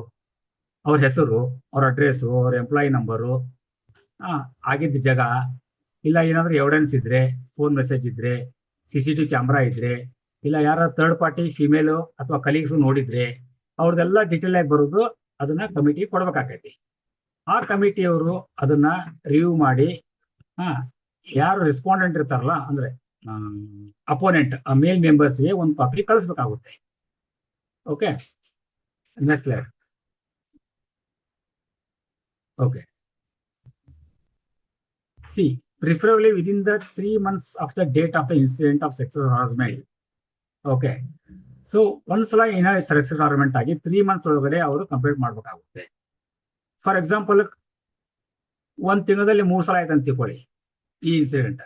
ಅವ್ರ ಹೆಸರು, ಅವ್ರ ಅಡ್ರೆಸ್ಸು, ಅವ್ರ ಎಂಪ್ಲಾಯಿ ನಂಬರು, ಆಗಿದ್ದ ಜಾಗ, ಇಲ್ಲ ಏನಾದ್ರೂ ಎವಿಡೆನ್ಸ್ ಇದ್ರೆ, ಫೋನ್ ಮೆಸೇಜ್ ಇದ್ರೆ, CCTV ಕ್ಯಾಮ್ರಾ ಇದ್ರೆ, ಇಲ್ಲ ಯಾರ ಥರ್ಡ್ ಪಾರ್ಟಿ ಫಿಮೇಲು ಅಥವಾ ಕಲೀಗ್ಸ್ ನೋಡಿದ್ರೆ ಅವ್ರದೆಲ್ಲ ಡೀಟೇಲ್ ಆಗಿ ಬರೋದು ಅದನ್ನ ಕಮಿಟಿ ಕೊಡ್ಬೇಕಾಗೈತಿ. ಆ ಕಮಿಟಿಯವರು ಅದನ್ನ ರಿವ್ಯೂ ಮಾಡಿ ಯಾರು ರೆಸ್ಪಾಂಡೆಂಟ್ ಇರ್ತಾರಲ್ಲ, ಅಂದ್ರೆ ಅಪೋನೆಂಟ್ ಮೇಲ್ ಮೆಂಬರ್ಸ್ಗೆ ಒಂದು ಕಾಪಿ ಕಳಿಸ್ಬೇಕಾಗುತ್ತೆ. Okay, next slide. Okay, see, preferably within the 3 months of the date of the incident of sexual harassment. Okay, so ಒಂದ್ಸಲ ಏನಾದ್ರು ಸೆಕ್ಸುವಲ್ ಹರಾಸ್ಮೆಂಟ್ ಆಗಿ 3 months ಒಳಗಡೆ ಅವರು ಕಂಪ್ಲೀಟ್ ಮಾಡ್ಬೇಕಾಗುತ್ತೆ. ಫಾರ್ ಎಕ್ಸಾಂಪಲ್ 1 ತಿಂಗಳಲ್ಲಿ 3 ಸಲ ಆಯ್ತು ಅಂತ ತಿಳ್ಕೊಳ್ಳಿ. ಈ ಇನ್ಸಿಡೆಂಟ್.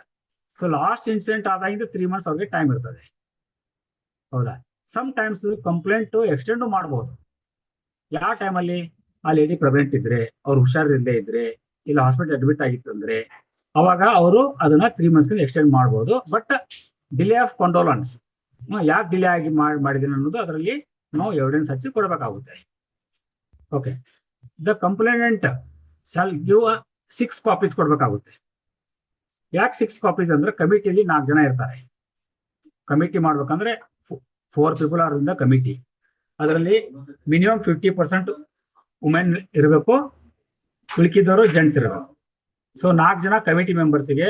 ಸೊ ಲಾಸ್ಟ್ ಇನ್ಸಿಡೆಂಟ್ ಆದಾಗಿಂದ 3 months ಅವ್ರಿಗೆ ಟೈಮ್ ಇರ್ತದೆ. ಹೌದಾ? ಸಮ್ ಟೈಮ್ಸ್ ಕಂಪ್ಲೇಂಟ್ ಎಕ್ಸ್ಟೆಂಡ್ ಮಾಡಬಹುದು. ಯಾವ ಟೈಮಲ್ಲಿ ಆ ಲೇಡಿ ಪ್ರೆಗ್ನೆಂಟ್ ಇದ್ರೆ, ಅವ್ರು ಹುಷಾರಿಲ್ಲದೆ ಇದ್ರೆ, ಇಲ್ಲ ಹಾಸ್ಪಿಟಲ್ ಅಡ್ಮಿಟ್ ಆಗಿತ್ತಂದ್ರೆ ಅವಾಗ ಅವರು ಅದನ್ನ 3 months ಎಕ್ಸ್ಟೆಂಡ್ ಮಾಡಬಹುದು. ಬಟ್ ಡಿಲೇ ಆಫ್ ಕಂಡೋಲೆನ್ಸ್, ಯಾಕೆ ಡಿಲೇ ಆಗಿ ಮಾಡಿದೀನಿ ಅನ್ನೋದು ಅದರಲ್ಲಿ ನಾವು ಎವಿಡೆನ್ಸ್ ಹಚ್ಚಿ ಕೊಡಬೇಕಾಗುತ್ತೆ. Okay, the complainant shall give 6 copies ಕೊಡ್ಬೇಕಾಗುತ್ತೆ. ಯಾಕೆ 6 ಕಾಪೀಸ್ ಅಂದ್ರೆ ಕಮಿಟಿಯಲ್ಲಿ 4 ಜನ ಇರ್ತಾರೆ. ಕಮಿಟಿ ಮಾಡ್ಬೇಕಂದ್ರೆ 4 people are in the committee. ಅದರಲ್ಲಿ ಮಿನಿಮಮ್ 50% ವುಮೆನ್ ಇರಬೇಕು, ಉಳಿಕಿದವರು ಜೆಂಟ್ಸ್ ಇರಬೇಕು. ಸೊ 4 ಜನ ಕಮಿಟಿ ಮೆಂಬರ್ಸ್ಗೆ,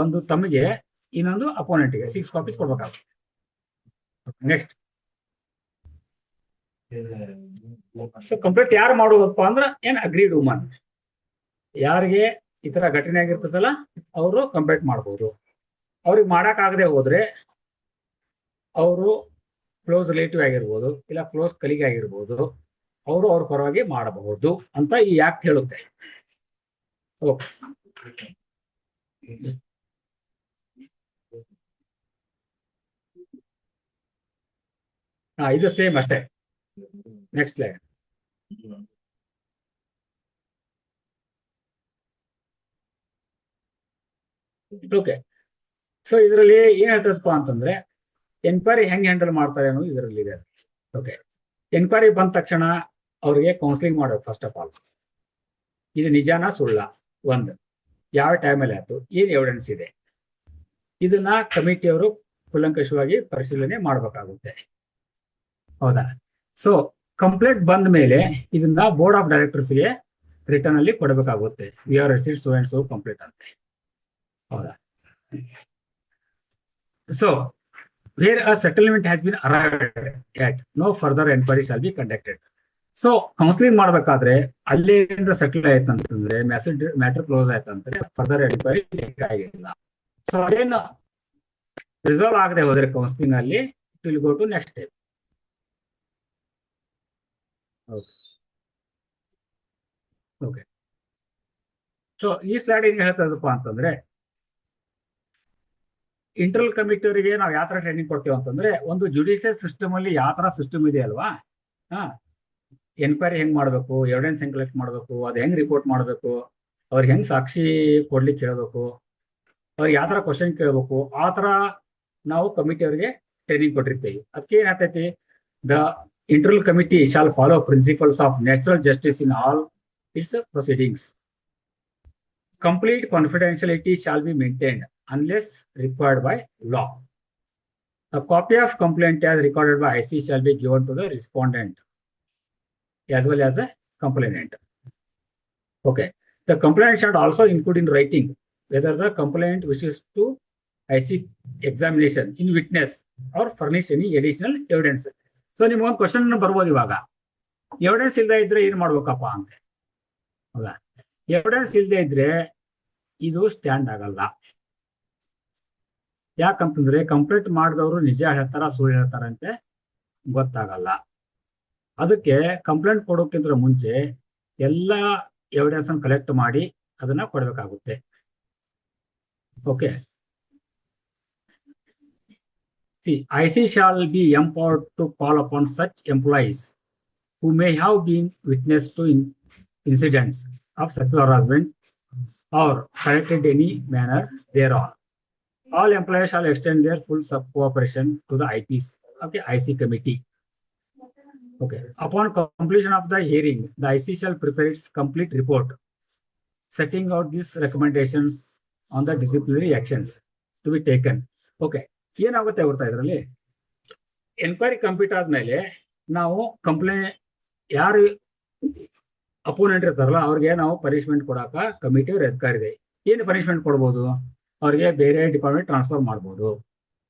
ಒಂದು ತಮಗೆ, ಇನ್ನೊಂದು ಅಪೋನೆಂಟ್ಗೆ 6 ಕಾಪೀಸ್ ಕೊಡ್ಬೇಕಾಗುತ್ತೆ. ನೆಕ್ಸ್ಟ್, ಸೊ ಕಂಪ್ಲೇಂಟ್ ಯಾರು ಮಾಡೋದಪ್ಪ ಅಂದ್ರೆ ಏನ್ ಅಗ್ರೀಡ್ ವುಮನ್. ಯಾರಿಗೆ ಈ ತರ ಘಟನೆ ಆಗಿರ್ತದಲ್ಲ ಅವರು ಕಂಪ್ಲೇಂಟ್ ಮಾಡಬಹುದು. ಅವ್ರಿಗೆ ಮಾಡಕ್ ಆಗದೆ ಹೋದ್ರೆ ಅವರು ಕ್ಲೋಸ್ ರಿಲೇಟಿವ್ ಆಗಿರ್ಬೋದು, ಇಲ್ಲ ಕ್ಲೋಸ್ ಕಲಿಗೆ ಆಗಿರ್ಬೋದು, ಅವರು ಅವ್ರ ಪರವಾಗಿ ಮಾಡಬಹುದು ಅಂತ ಈ ಆಕ್ಟ್ ಹೇಳುತ್ತೆ. ಓಕೆ, ಇದು ಸೇಮ್ ಅಷ್ಟೇ. Next slide. ಓಕೆ, ಸೊ ಇದರಲ್ಲಿ ಏನ್ ಹೇಳ್ತದಪ್ಪ ಅಂತಂದ್ರೆ ಎನ್ಕ್ವೈರಿ ಹೆಂಗ್ ಹ್ಯಾಂಡಲ್ ಮಾಡ್ತಾರೆ ಅನ್ನೋದು ಇದರಲ್ಲಿ ಇದೆ. ಓಕೆ, ಎನ್ಕ್ವೈರಿ ಬಂದ ತಕ್ಷಣ ಅವ್ರಿಗೆ ಕೌನ್ಸಿಲಿಂಗ್ ಮಾಡ್ಬೇಕು. ಫಸ್ಟ್ ಆಫ್ ಆಲ್ ಇದು ನಿಜಾನ ಸುಳ್ಳ, ಒಂದು ಯಾವ ಟೈಮಲ್ಲಿ ಆಯ್ತು, ಏನ್ ಎವಿಡೆನ್ಸ್ ಇದೆ, ಇದನ್ನ ಕಮಿಟಿಯವರು ಕೂಲಂಕಷವಾಗಿ ಪರಿಶೀಲನೆ ಮಾಡಬೇಕಾಗುತ್ತೆ. ಹೌದಾ? ಸೊ ಕಂಪ್ಲೇಂಟ್ ಬಂದ ಮೇಲೆ ಇದನ್ನ ಬೋರ್ಡ್ ಆಫ್ ಡೈರೆಕ್ಟರ್ಸ್ಗೆ ರಿಟರ್ನ್ ಅಲ್ಲಿ ಕೊಡಬೇಕಾಗುತ್ತೆ. We are received so and so complaint ಅಂತ. ಹೌದಾ? So where a settlement has been arrived at, no further enquiry shall be conducted. So counselling ಮಾಡ್ಬೇಕಾದ್ರೆ ಅಲ್ಲಿಂದ ಸೆಟಲ್ ಆಯ್ತಂತಂದ್ರೆ ಮ್ಯಾಟರ್ ಕ್ಲೋಸ್ ಆಯ್ತಂದ್ರೆ ಫರ್ದರ್ ಎನ್ಕ್ವೈರಿ ಬೇಕಾಗಿಲ್ಲ. So ಅದೇನು ರಿಸಾಲ್ವ್ ಆಗದೆ ಹೋದ್ರೆ ಕೌನ್ಸಿಲಿಂಗ್ ಅಲ್ಲಿ it will go to next step. Okay, so ಈ ಸ್ಲೈಡ್ ಏನ್ ಹೇಳ್ತದಪ್ಪ ಅಂತಂದ್ರೆ ಇಂಟರ್ನಲ್ ಕಮಿಟಿ ಅವರಿಗೆ ನಾವು ಯಾವ ತರ ಟ್ರೈನಿಂಗ್ ಕೊಡ್ತೀವಿ ಅಂತಂದ್ರೆ, ಒಂದು ಜುಡಿಷಿಯಲ್ ಸಿಸ್ಟಮ್ ಅಲ್ಲಿ ಯಾವ ತರ ಸಿಸ್ಟಮ್ ಇದೆ ಅಲ್ವಾ, ಎನ್ಕ್ವೈರಿ ಹೆಂಗ್ ಮಾಡ್ಬೇಕು, ಎವಿಡೆನ್ಸ್ ಹೆಂಗ್ ಕಲೆಕ್ಟ್ ಮಾಡ್ಬೇಕು, ಅದ್ ಹೆಂಗ್ ರಿಪೋರ್ಟ್ ಮಾಡ್ಬೇಕು, ಅವ್ರಿಗೆ ಹೆಂಗ್ ಸಾಕ್ಷಿ ಕೊಡ್ಲಿಕ್ಕೆ ಹೇಳ್ಬೇಕು, ಅವ್ರಿಗೆ ಯಾವ ತರ ಕ್ವಶನ್ ಕೇಳ್ಬೇಕು, ಆ ತರ ನಾವು ಕಮಿಟಿ ಅವರಿಗೆ ಟ್ರೈನಿಂಗ್ ಕೊಟ್ಟಿರ್ತೀವಿ. ಅದಕ್ಕೆ ಏನಾಗ್ತೈತಿ, the internal committee shall follow principles of natural justice in all its proceedings. Complete confidentiality shall be maintained unless required by law. A copy of complaint as recorded by IC shall be given to the respondent as well as the complainant. Okay, the complainant should also include in writing whether the complainant wishes to IC examination in witness or furnish any additional evidence. So ನಿಮ್ಗೆ ಒಂದು question ಬರ್ಬೋದು ಇವಾಗ, evidence ಇಲ್ಲದೆ ಇದ್ರೆ ಏನ್ ಮಾಡ್ಬೇಕಪ್ಪ ಅಂತ. ಹೌದಾ? ಎವಿಡೆನ್ಸ್ ಇಲ್ಲದೆ ಇದ್ರೆ ಇದು ಸ್ಟ್ಯಾಂಡ್ ಆಗಲ್ಲ. ಯಾಕಂತಂದ್ರೆ ಕಂಪ್ಲೇಂಟ್ ಮಾಡಿದವರು ನಿಜ ಹೇಳ್ತಾರ ಸುಳ್ಳು ಹೇಳ್ತಾರಂತೆ ಗೊತ್ತಾಗಲ್ಲ. ಅದಕ್ಕೆ ಕಂಪ್ಲೇಂಟ್ ಕೊಡೋಕ್ಕಿಂತ ಮುಂಚೆ ಎಲ್ಲ ಎವಿಡೆನ್ಸ್ ಅನ್ನು ಕಲೆಕ್ಟ್ ಮಾಡಿ ಅದನ್ನ ಕೊಡಬೇಕಾಗುತ್ತೆ. Okay, C IC shall be empowered to call upon such employees who may have been witness to incidents of sexual harassment or corrected any manner thereon. All employees shall extend their full cooperation to the IPs of the IC committee. Okay. Upon completion of the hearing, the IC shall prepare its complete report, setting out these recommendations on the disciplinary actions to be taken. Okay. ಏನಾಗುತ್ತೆ ಗೊತ್ತಾ ಇದರಲ್ಲಿ, enquiry complete ಆದ್ಮೇಲೆ ನಾವು complaint ಯಾರು opponent ಇರ್ತಾರಲ್ಲ ಅವ್ರಿಗೆ ನಾವು punishment ಕೊಡಾಕ ಕಮಿಟಿ ಅವ್ರ ಅಧಿಕಾರ ಇದೆ. ಏನು ಪನಿಷ್ಮೆಂಟ್ ಕೊಡ್ಬೋದು, ಅವ್ರಿಗೆ ಬೇರೆ ಡಿಪಾರ್ಟ್ಮೆಂಟ್ ಟ್ರಾನ್ಸ್ಫರ್ ಮಾಡ್ಬೋದು,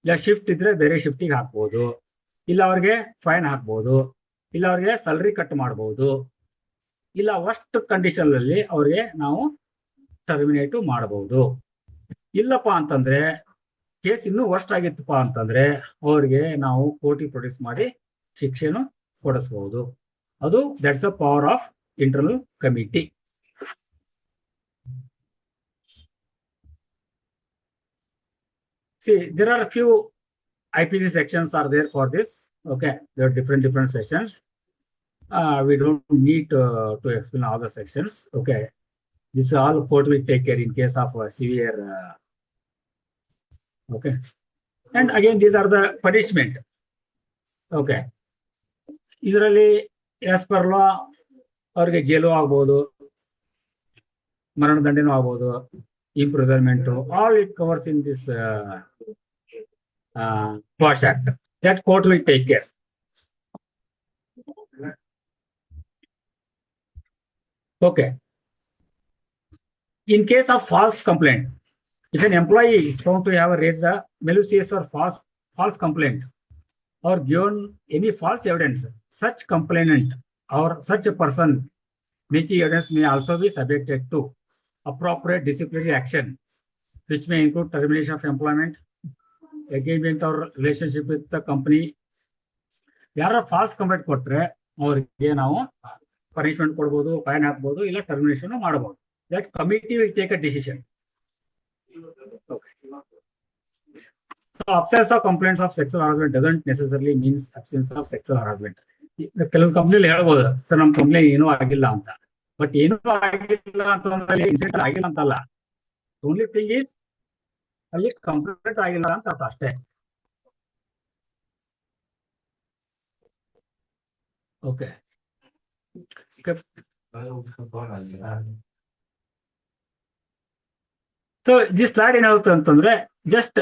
ಇಲ್ಲ ಶಿಫ್ಟ್ ಇದ್ರೆ ಬೇರೆ ಶಿಫ್ಟಿಗೆ ಹಾಕ್ಬೋದು, ಇಲ್ಲ ಅವ್ರಿಗೆ ಫೈನ್ ಹಾಕ್ಬೋದು, ಇಲ್ಲ ಅವ್ರಿಗೆ ಸ್ಯಾಲರಿ ಕಟ್ ಮಾಡ್ಬೋದು, ಇಲ್ಲ ವರ್ಸ್ಟ್ ಕಂಡೀಷನ್ ಅಲ್ಲಿ ಅವ್ರಿಗೆ ನಾವು ಟರ್ಮಿನೇಟ್ ಮಾಡಬಹುದು. ಇಲ್ಲಪ್ಪ ಅಂತಂದ್ರೆ ಕೇಸ್ ಇನ್ನೂ ವರ್ಸ್ಟ್ ಆಗಿತ್ತಪ್ಪ ಅಂತಂದ್ರೆ ಅವ್ರಿಗೆ ನಾವು ಕೋರ್ಟಿಗೆ ಪ್ರೊಡ್ಯೂಸ್ ಮಾಡಿ ಶಿಕ್ಷೆನು ಕೊಡಿಸಬಹುದು. ಅದು that's the power of internal committee. See, there are a few IPC sections are there for this. Okay, there are different sections. We don't need to explain all the sections. Okay, this all court will take care in case of severe. Okay, and again these are the punishment. Okay, ಇದರಲ್ಲಿ as per law ಅವ್ರಿಗೆ ಜೈಲು ಆಗ್ಬೋದು, ಮರಣದಂಡನೂ ಆಗ್ಬೋದು, imprisonment, all it covers in this Posh Act. That court will take care. Okay. In case of false complaint, if an employee is found to have raised a malicious or false complaint or given any false evidence, such complainant or such a person making evidence may also be subjected to appropriate disciplinary action, which may include termination of employment, engagement or relationship with the company. ಯಾರ false complaint ಕೊಟ್ರೆ ಅವ್ರಿಗೆ ನಾವು punishment ಕೊಡ್ಬೋದು, fine ಹಾಕ್ಬೋದು, ಇಲ್ಲ termination ಮಾಡಬಹುದು. That committee will take a decision. Okay. So absence of complaints of sexual harassment doesn't necessarily means absence of sexual harassment. ಕೆಲವೊಂದು ಕಂಪ್ನಿಲಿ ಹೇಳ್ಬೋದು ಸರ್ ನಮ್ಮ ಕಂಪ್ನಿ ಏನೂ ಆಗಿಲ್ಲ ಅಂತ, ಬಟ್ ಏನೂ ಆಗಿಲ್ಲ ಅಂತಂದ್ರೆ ಇನ್ಸಿಡೆಂಟ್ ಆಗಿಲ್ಲ ಅಂತಲ್ಲ. ಓನ್ಲಿ ಥಿಂಗ್ ಈಸ್ ಅಲ್ಲಿ ಕಂಪ್ಲೇಂಟ್ ಆಗಿಲ್ಲ ಅಂತ ಅರ್ಥ ಅಷ್ಟೇ. ಓಕೆ. ಸೊ ದಿಸ್ ಸ್ಲೈಡ್ ಏನಾಗುತ್ತೆ ಅಂತಂದ್ರೆ just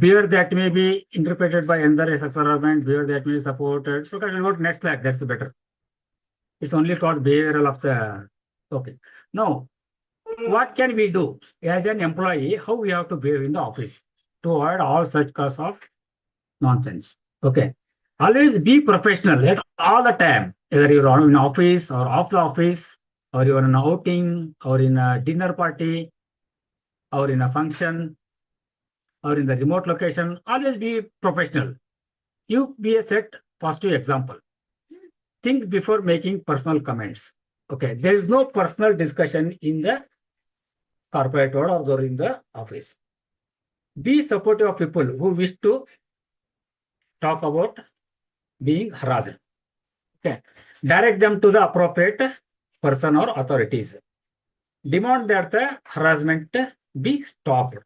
behavior that may be interpreted by another as sexual harassment, behavior that may be supported. So can we go to next slide? That's better. It's only called behavioral of the. Okay. Now, what can we do as an employee? How we have to behave in the office to avoid all such cause of nonsense? Okay. Always be professional at all the time, whether you're in office or off the office, or you're in an outing, or in a dinner party, or in a function, or in the remote location. Always be professional. You be a set positive example. Think before making personal comments. Okay, there is no personal discussion in the corporate world or in the office. Be supportive of people who wish to talk about being harassed. Okay, direct them to the appropriate person or authorities. Demand that the harassment be stopped.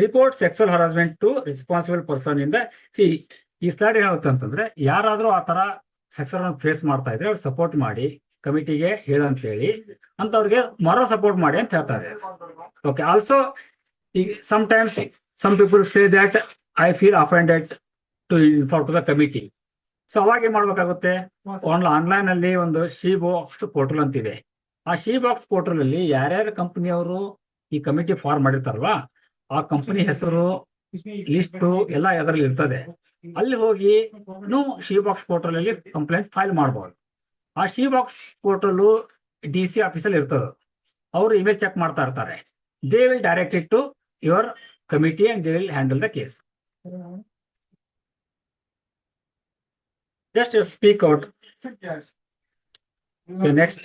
Report sexual harassment to responsible person in the. See, ಈ slide ಏನಾಗುತ್ತೆ ಅಂತಂದ್ರೆ ಯಾರಾದ್ರೂ ಆ ತರ sexual face ಮಾಡ್ತಾ ಇದ್ರೆ ಅವ್ರು support ಮಾಡಿ ಕಮಿಟಿಗೆ ಹೇಳಂತ ಹೇಳಿ ಅಂತ ಅವ್ರಿಗೆ ಮರೋ ಸಪೋರ್ಟ್ ಮಾಡಿ ಅಂತ ಹೇಳ್ತಾರೆ. Okay. Also sometimes some people say that I feel offended to inform to the committee. So ಅವಾಗ ಏನ್ ಮಾಡ್ಬೇಕಾಗುತ್ತೆ, ಆನ್ಲೈನ್ ಅಲ್ಲಿ ಒಂದು ಶಿ ಬಾಕ್ಸ್ ಪೋರ್ಟಲ್ ಅಂತಿದೆ. ಆ ಶಿ ಬಾಕ್ಸ್ ಪೋರ್ಟಲ್ ಅಲ್ಲಿ ಯಾರ್ಯಾರ ಕಂಪನಿಯವರು ಈ ಕಮಿಟಿ ಫಾರ್ಮ್ ಮಾಡಿರ್ತಾರಲ್ವಾ, ಆ ಕಂಪನಿ ಹೆಸರು ಲಿಸ್ಟ್ ಎಲ್ಲ ಅದರಲ್ಲಿ ಇರ್ತದೆ. ಅಲ್ಲಿ ಹೋಗಿ ನೀವು ಶಿ ಬಾಕ್ಸ್ ಪೋರ್ಟಲ್ ಅಲ್ಲಿ ಕಂಪ್ಲೇಂಟ್ ಫೈಲ್ ಮಾಡಬಹುದು. ಆ ಶಿ ಬಾಕ್ಸ್ ಪೋರ್ಟಲ್ DC ಆಫೀಸಲ್ಲಿ ಇರ್ತದೆ. ಅವರು ಇಮೇಲ್ ಚೆಕ್ ಮಾಡ್ತಾ ಇರ್ತಾರೆ. They will direct it to your committee and they will handle the case. Just speak out. Okay, next.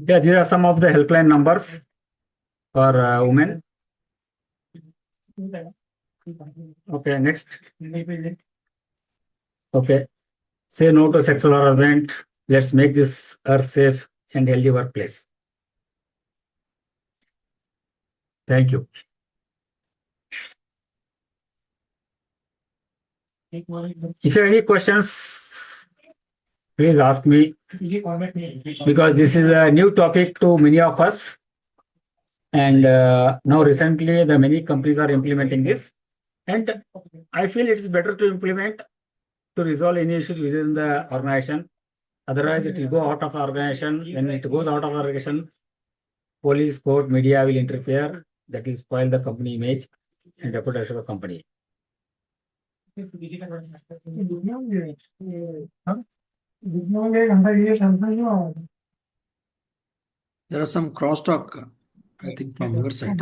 Yeah, these are some of the helpline numbers for women. Okay, next. Okay. Say no to sexual harassment. Let's make this a safe and healthy workplace. Thank you. If you have any questions, please ask me, because this is a new topic to many of us. And now recently the many companies are implementing this, and I feel it is better to implement to resolve any issues within the organization. Otherwise it will go out of the organization. When it goes out of the organization, police, court, media will interfere. That will spoil the company image and reputation of the company. There are some crosstalk, I think, from your side.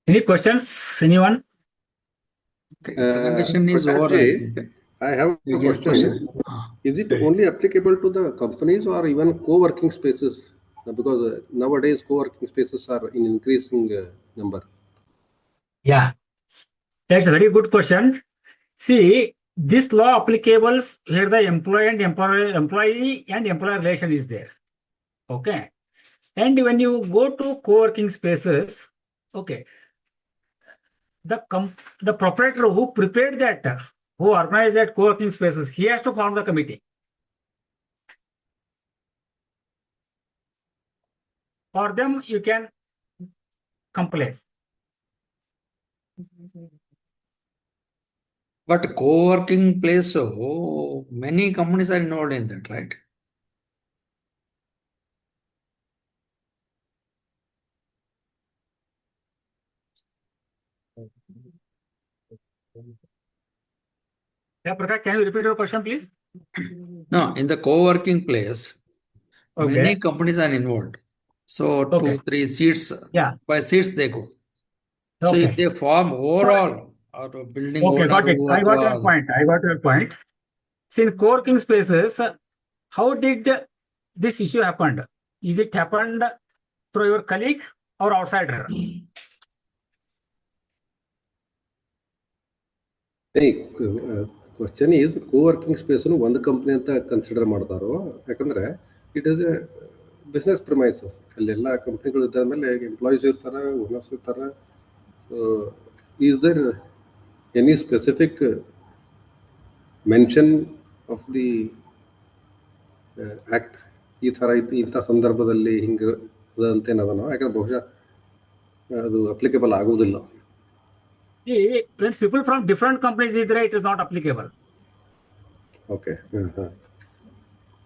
Any questions? Anyone? Okay, presentation is Prakash over. I ji, think. I have You a get question. Is it only applicable to the companies or even co-working spaces? Because nowadays co-working spaces are in increasing number. Yeah, that's a very good question. See, this law applicables here the employee and employer relation is there. Okay. And when you go to co-working spaces, okay, the proprietor who prepared that, who organized that co-working spaces, he has to form the committee. For them, you can complain. But co-working place, so many companies are involved in that, right? Yeah, Prakash, can you repeat your question, please? No, in the co-working place, many Okay. companies are involved. So Okay. 2-3 seats, Yeah. by seats they go. So if Okay. they form overall, or a building Okay, owner got it. who I got your ಅಥವಾ point. I got your point. See, in co-working spaces, how did this issue happened? Is it happened through your colleague or outsider? Question is coworking ಸ್ಪೇಸನ್ನು ಒಂದು company ಅಂತ consider ಮಾಡ್ತಾರೋ, ಯಾಕಂದರೆ it is a business premises. ಅಲ್ಲೆಲ್ಲ ಕಂಪ್ನಿಗಳು ಇದ್ದ ಮೇಲೆ employees ಇರ್ತಾರೆ, ಓನರ್ಸ್ ಇರ್ತಾರೆ. So is there any specific mention of the act ಈ ಥರ ಇಂಥ ಸಂದರ್ಭದಲ್ಲಿ ಹಿಂಗೆ ಅಂತೇನದನೋ? ಯಾಕಂದ್ರೆ ಬಹುಶಃ ಅದು ಅಪ್ಲಿಕೇಬಲ್ ಆಗುವುದಿಲ್ಲ. See, when people from different companies is there, it is not applicable. Okay,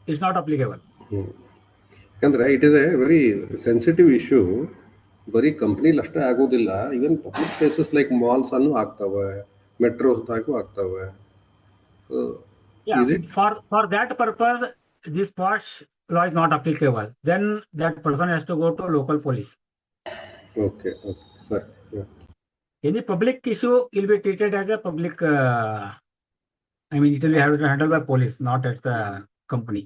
It's not applicable. ಯಾಕಂದರೆ it is A very sensitive issue. ಬರೀ ಕಂಪ್ನಿಲಿ ಅಷ್ಟೇ ಆಗೋದಿಲ್ಲ, even public places like malls ಅನ್ನು ಆಗ್ತವೆ, ಮೆಟ್ರೋಸ್ದಾಗೂ ಆಗ್ತವೆ. Yeah, Is it? for that purpose, this POSH law is not applicable. Then that person has to go to local police. Okay, sorry. Yeah. Any public issue will be treated as a public, it will be handled by police, not at the company.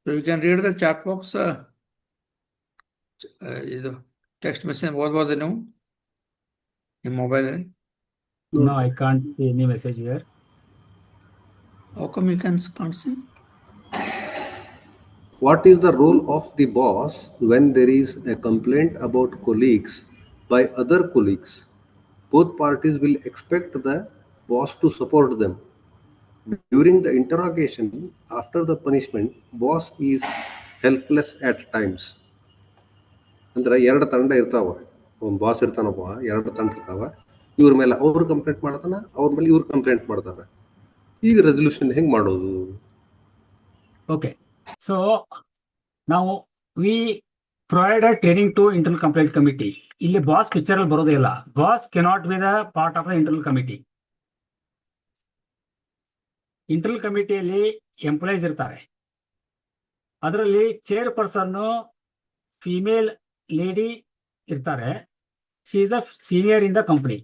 So you can read the chat box. ಇದು text message ಓದ್ಬೋದು ನೀವು ನಿಮ್ಮ mobile? No, I can't see any message here. How come you can't see? What is the role of the boss when there is a complaint about colleagues by other colleagues? Both parties will expect the boss to support them. During the interrogation, after the punishment, boss is helpless at times. ಅಂದ್ರೆ ಎರಡು ತಂಡ ಇರ್ತಾವ, ಒಂದು boss ಇರ್ತಾನಪ್ಪ, ಎರಡು ತಂಡ ಇರ್ತಾವ. ಇವ್ರ ಮೇಲೆ ಅವ್ರು ಕಂಪ್ಲೇಂಟ್ ಮಾಡ್ತಾನೆ, ಅವ್ರ ಮೇಲೆ ಇವ್ರು ಕಂಪ್ಲೇಂಟ್ ಮಾಡ್ತಾರೆ. ಈಗ ರೆಸಲ್ಯೂಷನ್ ಹೆಂಗೆ ಮಾಡೋದು? Okay, so now we provide a training to internal complaint committee. ಇಲ್ಲಿ ಬಾಸ್ ಪಿಕ್ಚರ್ ಅಲ್ಲಿ ಬರೋದೇ ಇಲ್ಲ. Boss cannot be the part of the internal committee. Internal ಕಮಿಟಿಯಲ್ಲಿ ಎಂಪ್ಲಾಯೀಸ್ ಇರ್ತಾರೆ. ಅದರಲ್ಲಿ ಚೇರ್ ಪರ್ಸನ್ ಫಿಮೇಲ್ ಲೇಡಿ ಇರ್ತಾರೆ. She is the senior in the company.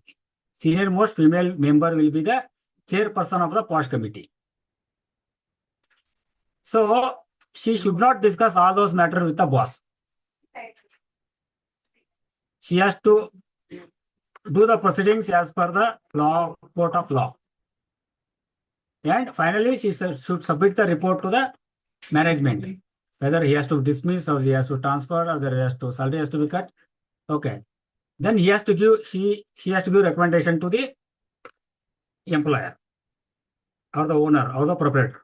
Senior most female member will be the chairperson of the POSH committee. So she should not discuss all those matters with the boss. She has to do the proceedings as per the law, court of law. And finally, she should submit the report to the management, whether he has to dismiss or he has to transfer or whether he has to salary has to be cut. Okay. Then he has to give, she has to give recommendation to the employer or the owner or the proprietor.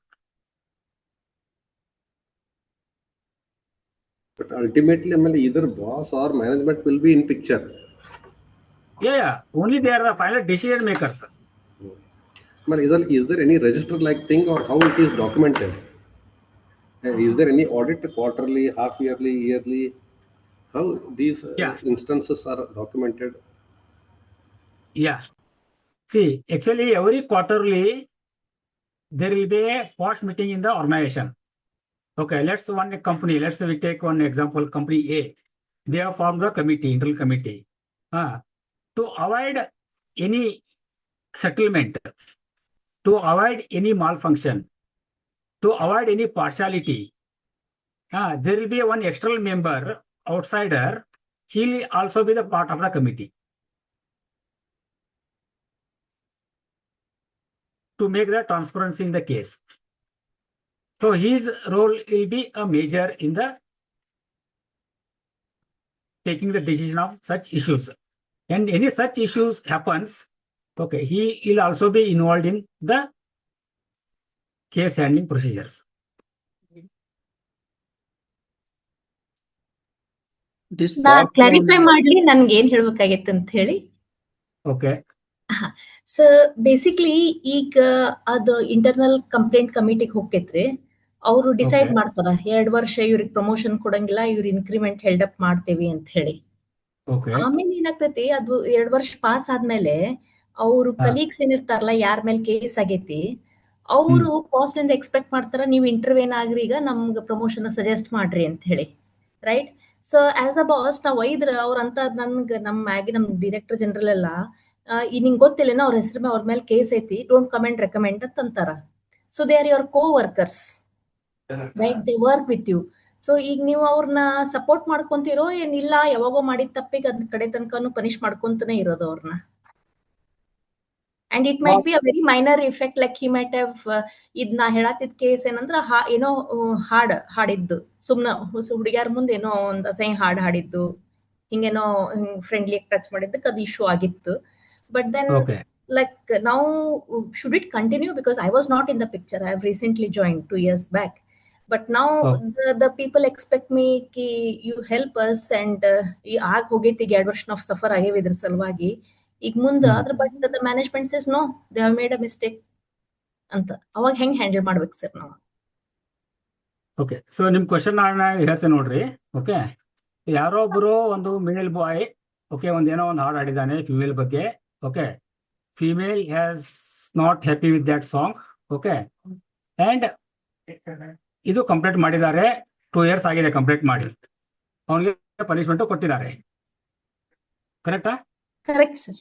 But ultimately, either boss or management will be in picture. Yeah, only they are the final decision makers. Is there any register-like thing or how it is documented? Is there any audit quarterly, half-yearly, yearly? How these instances are documented? Yeah. See, actually, every quarterly, there will be a POSH meeting in the organization. Okay, let's we take one example, company A. They have formed a committee, internal committee, to avoid any settlement, to avoid any malfunction, to avoid any partiality. There will be one external member, outsider. He will also be the part of the committee to make the transparency in the case. So his role will be a major in the taking the decision of such issues. And any such issues happens, okay, he will also be involved in the case handling procedures. This ನಾ part clarify ಮಾಡ್ಲಿ ನನ್ಗೆ ಏನ್ ಹೇಳ್ಬೇಕಾಗಿತ್ತು ಅಂತ ಹೇಳಿ. Okay. So basically ಈಗ ಅದು internal complaint ಕಮಿಟಿಗೆ ಹೋಗ್ತೈತ್ರಿ. ಅವರು decide Okay. ಮಾಡ್ತಾರ 2 ವರ್ಷ ಇವ್ರಿಗೆ ಪ್ರಮೋಷನ್ ಕೊಡಂಗಿಲ್ಲ, ಇವ್ರ ಇನ್ಕ್ರಿಮೆಂಟ್ ಹೆಲ್ಡ್ ಅಪ್ ಮಾಡ್ತೇವಿ ಅಂತ ಹೇಳಿ. Okay. ಆಮೇಲೆ ಏನಾಗ್ತೈತಿ, ಅದು 2 ವರ್ಷ ಪಾಸ್ ಆದ್ಮೇಲೆ ಅವ್ರು ಕಲೀಗ್ಸ್ ಏನಿರ್ತಾರಲ್ಲ, ಯಾರ ಮೇಲೆ ಕೇಸ್ ಆಗೈತಿ, ಅವರು ಬಾಸ್ ನಿಂದ ಎಕ್ಸ್ಪೆಕ್ಟ್ ಮಾಡ್ತಾರ ನೀವು ಇಂಟರ್ವ್ಯೂನ್ ಆಗ್ರಿ, ಈಗ ನಮ್ಗೆ ಪ್ರಮೋಷನ್ ಸಜೆಸ್ಟ್ ಮಾಡ್ರಿ ಅಂತ ಹೇಳಿ, right? So as a boss ನಾವ್ ಒಯ್ದ್ರ ಅವ್ರಂತ ನಮ್ಗೆ ನಮ್ ಡೈರೆಕ್ಟರ್ ಜನರಲ್ ಎಲ್ಲ ನಿಂಗೆ ಗೊತ್ತಿಲ್ಲೇನೋ ಅವ್ರ ಹೆಸರು ಅವ್ರ ಮೇಲೆ ಕೇಸ್ ಐತಿ, ಡೋಂಟ್ ಕಮೆಂಟ್ ರೆಕಮೆಂಡ್ ಅಂತ ಅಂತಾರ. So they are your co workers, right? They work with you. So ಈಗ ನೀವು ಅವ್ರನ್ನ ಸಪೋರ್ಟ್ ಮಾಡ್ಕೊಂತಿರೋ ಏನಿಲ್ಲ, ಯಾವಾಗೋ ಮಾಡಿದ ತಪ್ಪಿಗೆ ಅದ್ ಕಡೆ ತನಕನು ಪನಿಷ್ ಮಾಡ್ಕೊಂತಾನೆ ಇರೋದು ಅವ್ರನ್ನ. And it might be a very minor effect, like he might have ಇದ್ ನಾ ಹೇಳತ್ತಿದ್ ಕೇಸ್ ಏನಂದ್ರ ಏನೋ ಹಾಡಿದ್ದು ಸುಮ್ನ ಹುಡುಗ್ಯಾರ ಮುಂದೆ ಏನೋ ಒಂದ್ ಅಸಹ್ಯ ಹಾಡಿದ್ದು, ಹಿಂಗೇನೋ ಫ್ರೆಂಡ್ಲಿ ಟಚ್ ಮಾಡಿದ್ದಕ್ಕೆ ಅದು ಇಶ್ಯೂ ಆಗಿತ್ತು. But then Okay. like now should it continue, because I was not in the picture, I have recently joined 2 years back, but now the people expect me ki you help us, and aag hogeti 2 ವರ್ಷ ನಾವು suffer ಆಗೇವಿ ಇದ್ರ ಸಲುವಾಗಿ, ಈಗ ಮುಂದೆ ಅದ್ರ but the management says no, they have made a mistake ಅಂತ. ಅವಾಗ ಹೆಂಗ್ ಹ್ಯಾಂಡಲ್ ಮಾಡ್ಬೇಕು ಸರ್ ನಾವು? ಓಕೆ, ಸೊ ನಿಮ್ ಕ್ವಶನ್ ನಾನು ಹೇಳ್ತೇನೆ ನೋಡ್ರಿ. ಓಕೆ, ಯಾರೋ ಒಬ್ರು ಒಂದು ಮೇಲ್ ಬಾಯ್, ಓಕೆ, ಒಂದೇನೋ ಒಂದು ಹಾಡು ಹಾಡಿದಾನೆ ಫಿಮೇಲ್ ಬಗ್ಗೆ. Okay, female has not happy with that song. Okay, and ಇದು ಕಂಪ್ಲೇಂಟ್ ಮಾಡಿದ್ದಾರೆ, 2 years ಆಗಿದೆ ಕಂಪ್ಲೇಂಟ್ ಮಾಡಿ, ಅವನಿಗೆ ಪನಿಷ್ಮೆಂಟ್ ಕೊಟ್ಟಿದ್ದಾರೆ. ಕರೆಕ್ಟಾ? Correct sir.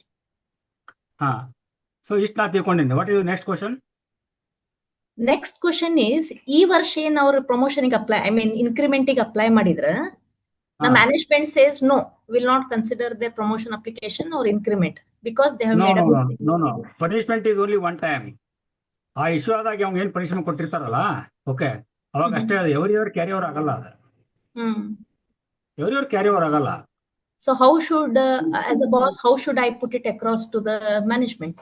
ಹಾ, ಸೊ ಇಷ್ಟು ನಾ ತಿಳ್ಕೊಂಡಿದ್ದೆ. What is next question? Next question is, ಈ ವರ್ಷ ಏನ್ ಅವ್ರ ಪ್ರಮೋಷನ್ಗೆ ಅಪ್ಲೈ, ಐ ಮೀನ್ ಇನ್ಕ್ರಿಮೆಂಟಿಗೆ ಅಪ್ಲೈ ಮಾಡಿದ್ರ, the management says no, will not consider their promotion application or increment because they have made a mistake. No. Punishment is only one time. ಆ issue ಆದಾಗ ಅವ್ನು ಏನ್ ಪನಿಷ್ಮೆಂಟ್ ಕೊಟ್ಟಿರ್ತಾರಲ್ಲ, ಓಕೆ, ಅವಾಗ ಅಷ್ಟೇ. Every carry over ಆಗಲ್ಲ ಅದು. Every carry over ಆಗಲ್ಲ. So how should, as a boss, how should I put it across to the management?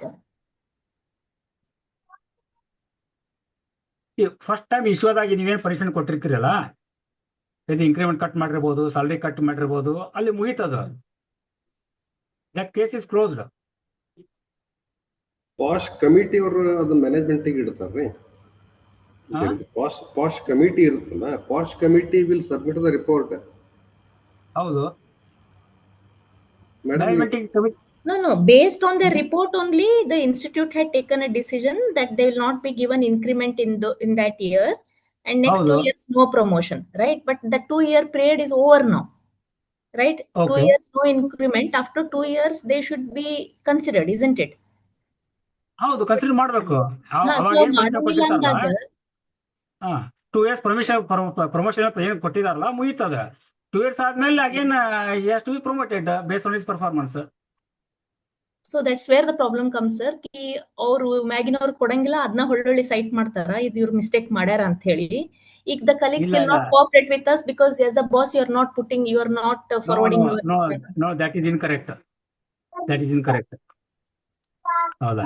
First time issue ಆದಾಗ ನೀವೇನ್ ಪನಿಷ್ಮೆಂಟ್ ಕೊಟ್ಟಿರ್ತೀರಲ್ಲ, ಇದು ಇನ್ಕ್ರಿಮೆಂಟ್ ಕಟ್ ಮಾಡಿರ್ಬೋದು, ಸ್ಯಾಲರಿ ಕಟ್ ಮಾಡಿರ್ಬೋದು, ಅಲ್ಲಿ ಮುಗೀತದ. That case is closed. POSH committee ಅವರು ಅದನ್ನ ಮ್ಯಾನೇಜ್ಮೆಂಟಿಗೆ ಇಡ್ತಾರ್ರಿ. ಪಾಶ್ ಕಮಿಟಿ ಇರುತ್ತಲ್ಲ, POSH committee will submit the report. ಹೌದು. No. Based on their report only, the institute had taken a decision that they will not be given increment in that year, and next 2 years no promotion, right? But the 2-year period is over now, right? Okay. 2 years no increment. After 2 years they should be considered, isn't it? ಹೌದು, consider ಮಾಡ್ಬೇಕು. ಅವಾಗ ಏನ್ ಕೊಟ್ಟಿರ್ತಾರಲ್ಲ, 2 years promotion ಏನ್ ಕೊಟ್ಟಿದಾರಲ್ಲ, ಮುಗೀತದ. 2 years ಆದ್ಮೇಲೆ again he has to be promoted based on his performance. So that's where the problem comes, sir. ಕಿ ಅವರು ಮ್ಯಾಗಿನವ್ರು ಕೊಡಂಗಿಲ್ಲ, ಅದನ್ನ ಹೊಳ್ಳೊಳ್ಳಿ site ಮಾಡ್ತಾರ, ಇದು ಇವ್ರು ಮಿಸ್ಟೇಕ್ ಮಾಡ್ಯಾರ ಅಂತ ಹೇಳಿ. ಈಗ the colleagues will not cooperate with us because as a boss you are not forwarding. No, that is incorrect. ಹೌದಾ?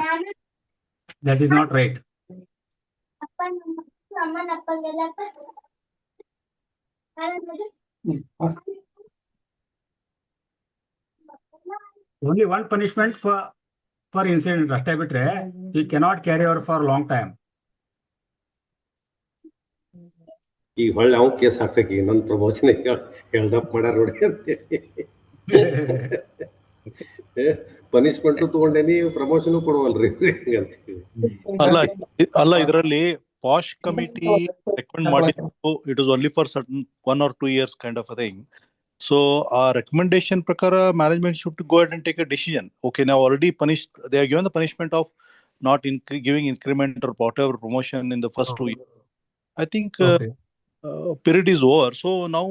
That is not right. Only one punishment for incident ಅಷ್ಟೇ ಬಿಟ್ರೆ you cannot carry over for long time. ಈಗ ಹೊಳ್ಳಿ ಅವ್ನು case ಹಾಕ್ಬೇಕು, ಈಗ ನನ್ನ promotion ಹೇಳ್ದಪ್ಪ ಮಾಡ್ಯಾರ ನೋಡಿ ಪನಿಷ್ಮೆಂಟ್ ತಗೊಂಡೇನಿ, ಪ್ರಮೋಷನ್ ಕೊಡುವಲ್ರಿ ಅಂತ. ಅಲ್ಲ ಇದರಲ್ಲಿ POSH committee recommend ಮಾಡಿದ್ದು, it was only for certain 1 or 2 years kind of a thing. So our recommendation prakara management should go ahead and take a decision. Okay, now already punished, they are given the punishment of not giving increment or whatever promotion in the first 2 years. I think Okay. period is over. So now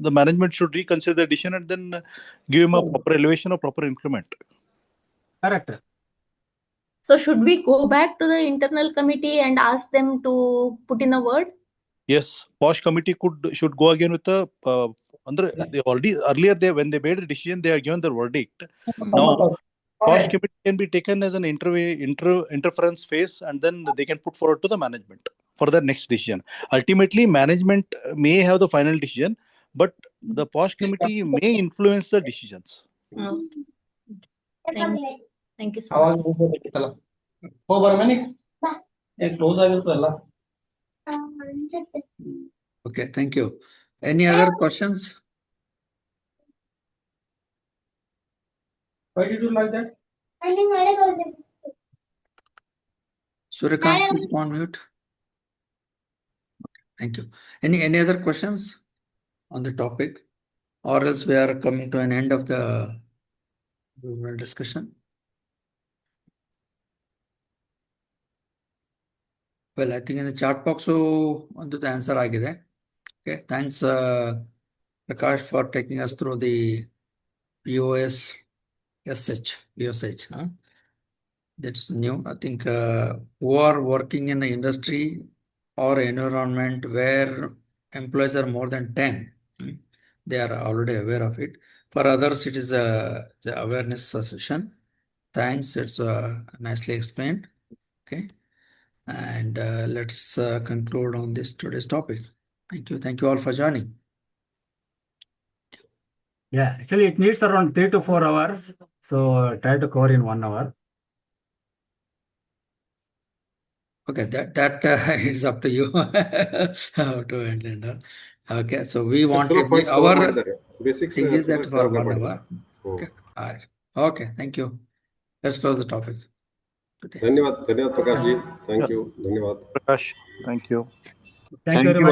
the management should reconsider the decision and then give him a proper elevation or proper increment. Correct. So should we go back to the internal committee and ask them to put in a word? Yes, POSH committee should go again with the they already earlier when they made a decision, they are given the verdict. Now POSH committee can be taken as an interference phase, and then they can put forward to the management for the next decision. Ultimately, management may have the final decision, but the POSH committee may influence the decisions. Thank you so much. Okay, thank you. Any other questions? Why did you like that? Suryakanth, please go on mute. Okay, thank you. Any other questions on the topic? Or else we are coming to an end of the discussion. Well, I think in the chat box, so onto the answer agide. Okay, thanks Prakash for taking us through the POSH. Huh? That is new. I think who are working in the industry or environment where employees are more than 10, they are already aware of it. For others, it is the awareness session. Thanks, it's nicely explained. Okay, and let's conclude on this today's topic. Thank you all for joining. Yeah, actually it needs around 3 to 4 hours. So try to cover in 1 hour. Okay, that is up to you how to handle it. Okay, so we want our basics thing is that for 1 hour. Okay, all right. Okay, thank you. Let's close the topic today. ಧನ್ಯವಾದ Prakash G. Thank you. ಧನ್ಯವಾದ Prakash, thank you. Thank you very much.